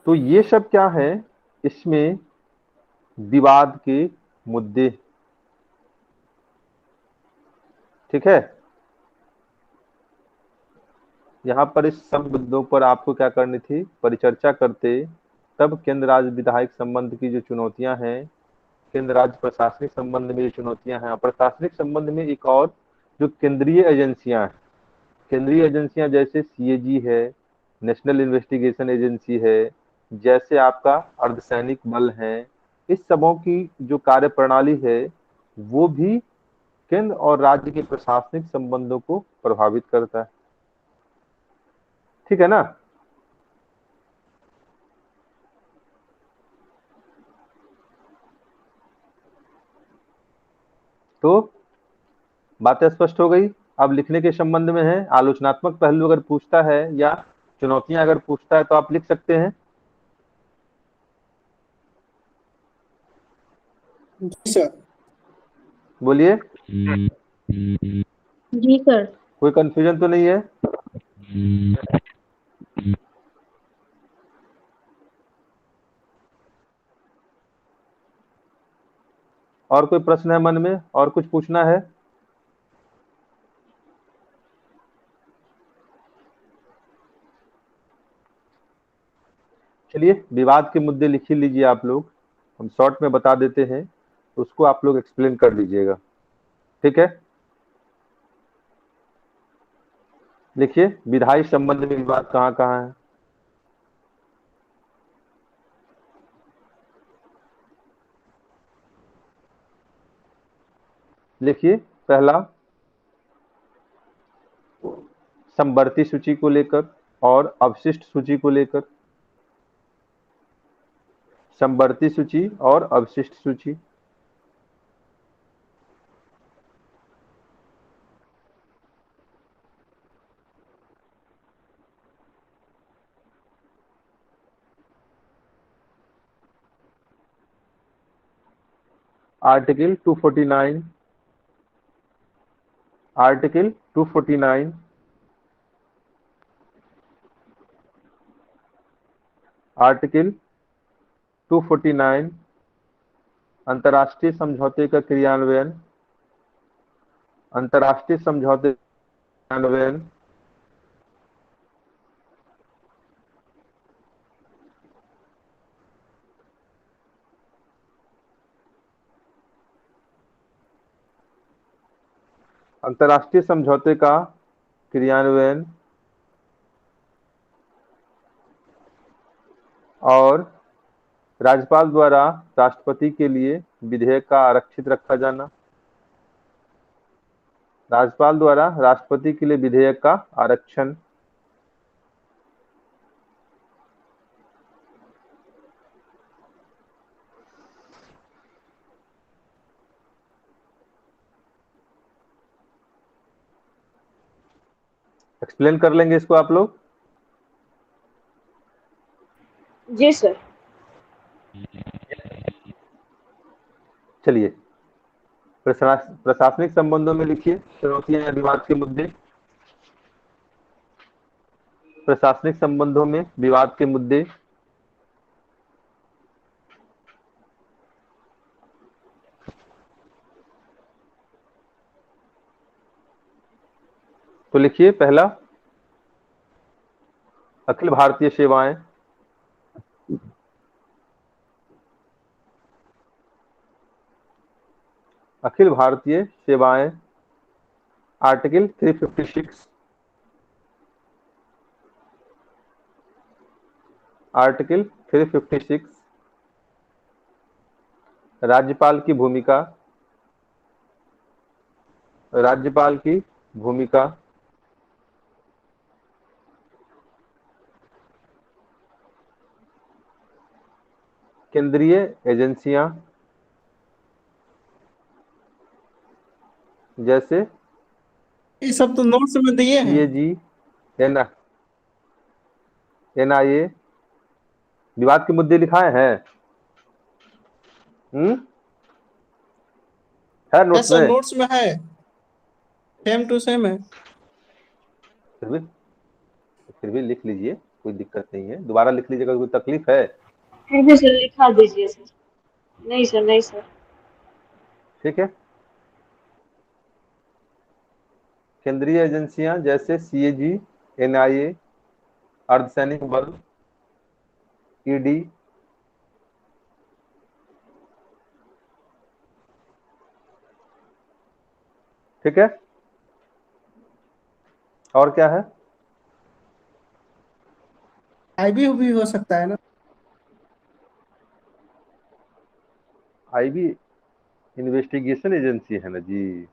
तो ये सब क्या है, इसमें विवाद के मुद्दे। ठीक है, यहाँ पर इस सब मुद्दों पर आपको क्या करनी थी, परिचर्चा करते तब केंद्र राज्य विधायक संबंध की जो चुनौतियां हैं, केंद्र राज्य प्रशासनिक संबंध में जो चुनौतियां हैं, प्रशासनिक संबंध में एक और जो केंद्रीय एजेंसियां हैं, केंद्रीय एजेंसियां जैसे सीएजी है, नेशनल इन्वेस्टिगेशन एजेंसी है, जैसे आपका अर्धसैनिक बल है, इस सबों की जो कार्य प्रणाली है वो भी केंद्र और राज्य के प्रशासनिक संबंधों को प्रभावित करता है। ठीक है ना। तो बातें स्पष्ट हो गई। अब लिखने के संबंध में है, आलोचनात्मक पहलू अगर पूछता है या चुनौतियां अगर पूछता है तो आप लिख सकते हैं। जी सर। बोलिए, जी सर। कोई कंफ्यूजन तो नहीं है? और कोई प्रश्न है मन में, और कुछ पूछना है? चलिए, विवाद के मुद्दे लिख ही लीजिए आप लोग, हम शॉर्ट में बता देते हैं, उसको आप लोग एक्सप्लेन कर दीजिएगा। ठीक है, लिखिए विधायी संबंध में विवाद कहाँ कहाँ है। लिखिए, पहला समवर्ती सूची को लेकर और अवशिष्ट सूची को लेकर। समवर्ती सूची और अवशिष्ट सूची। आर्टिकल 249, आर्टिकल 249, आर्टिकल 249 अंतर्राष्ट्रीय समझौते का क्रियान्वयन, अंतर्राष्ट्रीय समझौते का क्रियान्वयन, अंतर्राष्ट्रीय समझौते का क्रियान्वयन और राज्यपाल द्वारा राष्ट्रपति के लिए विधेयक का आरक्षित रखा जाना, राज्यपाल द्वारा राष्ट्रपति के लिए विधेयक का आरक्षण, एक्सप्लेन कर लेंगे इसको आप लोग। जी सर। चलिए प्रशासनिक संबंधों में लिखिए चुनौतियां या विवाद के मुद्दे। प्रशासनिक संबंधों में विवाद के मुद्दे। तो लिखिए पहला अखिल भारतीय सेवाएं, अखिल भारतीय सेवाएं, आर्टिकल 356, आर्टिकल 356, राज्यपाल की भूमिका, राज्यपाल की भूमिका, केंद्रीय एजेंसियां जैसे ये सब तो नोट्स में दिए हैं। सीएजी, एनआईए, विवाद के मुद्दे लिखाए हैं। है नोट्स सर में? नोट्स में है, सेम टू सेम है। फिर भी लिख लीजिए, कोई दिक्कत नहीं है। दोबारा लिख लीजिएगा, कोई तकलीफ है? फिर भी सर लिखा दीजिए सर। नहीं सर, नहीं सर। ठीक है। केंद्रीय एजेंसियां जैसे सीएजी, एनआईए, अर्धसैनिक बल, ईडी, ठीक है। और क्या है? आईबी भी हो सकता है ना। आईबी इन्वेस्टिगेशन एजेंसी है ना जी।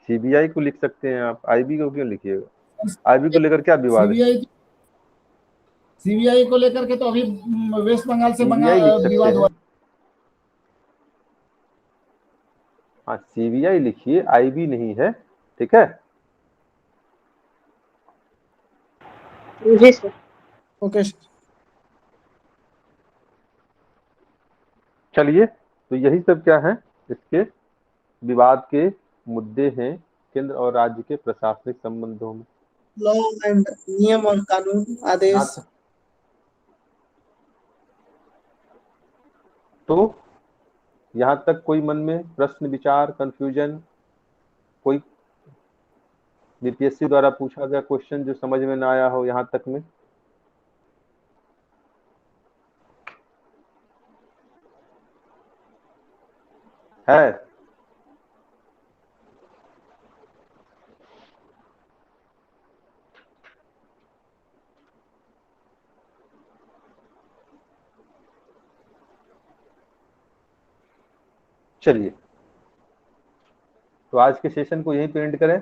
सीबीआई को लिख सकते हैं आप, आईबी को क्यों लिखिएगा? आईबी को लेकर क्या विवाद है? सीबीआई को लेकर के तो अभी वेस्ट बंगाल से सीबीआई लिख सकते विवाद हुआ। हैं। हाँ, सीबीआई लिखिए, आईबी नहीं है, ठीक है। जी सर। Okay sir. चलिए, तो यही सब क्या है, इसके विवाद के मुद्दे हैं केंद्र और राज्य के प्रशासनिक संबंधों में। लॉ एंड नियम और कानून, आदेश। तो यहाँ तक कोई मन में प्रश्न, विचार, कंफ्यूजन, कोई बीपीएससी द्वारा पूछा गया क्वेश्चन जो समझ में ना आया हो यहाँ तक में? है? चलिए, तो आज के सेशन को यहीं पे एंड करें।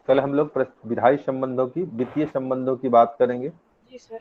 कल हम लोग विधायी संबंधों की, वित्तीय संबंधों की बात करेंगे। जी सर।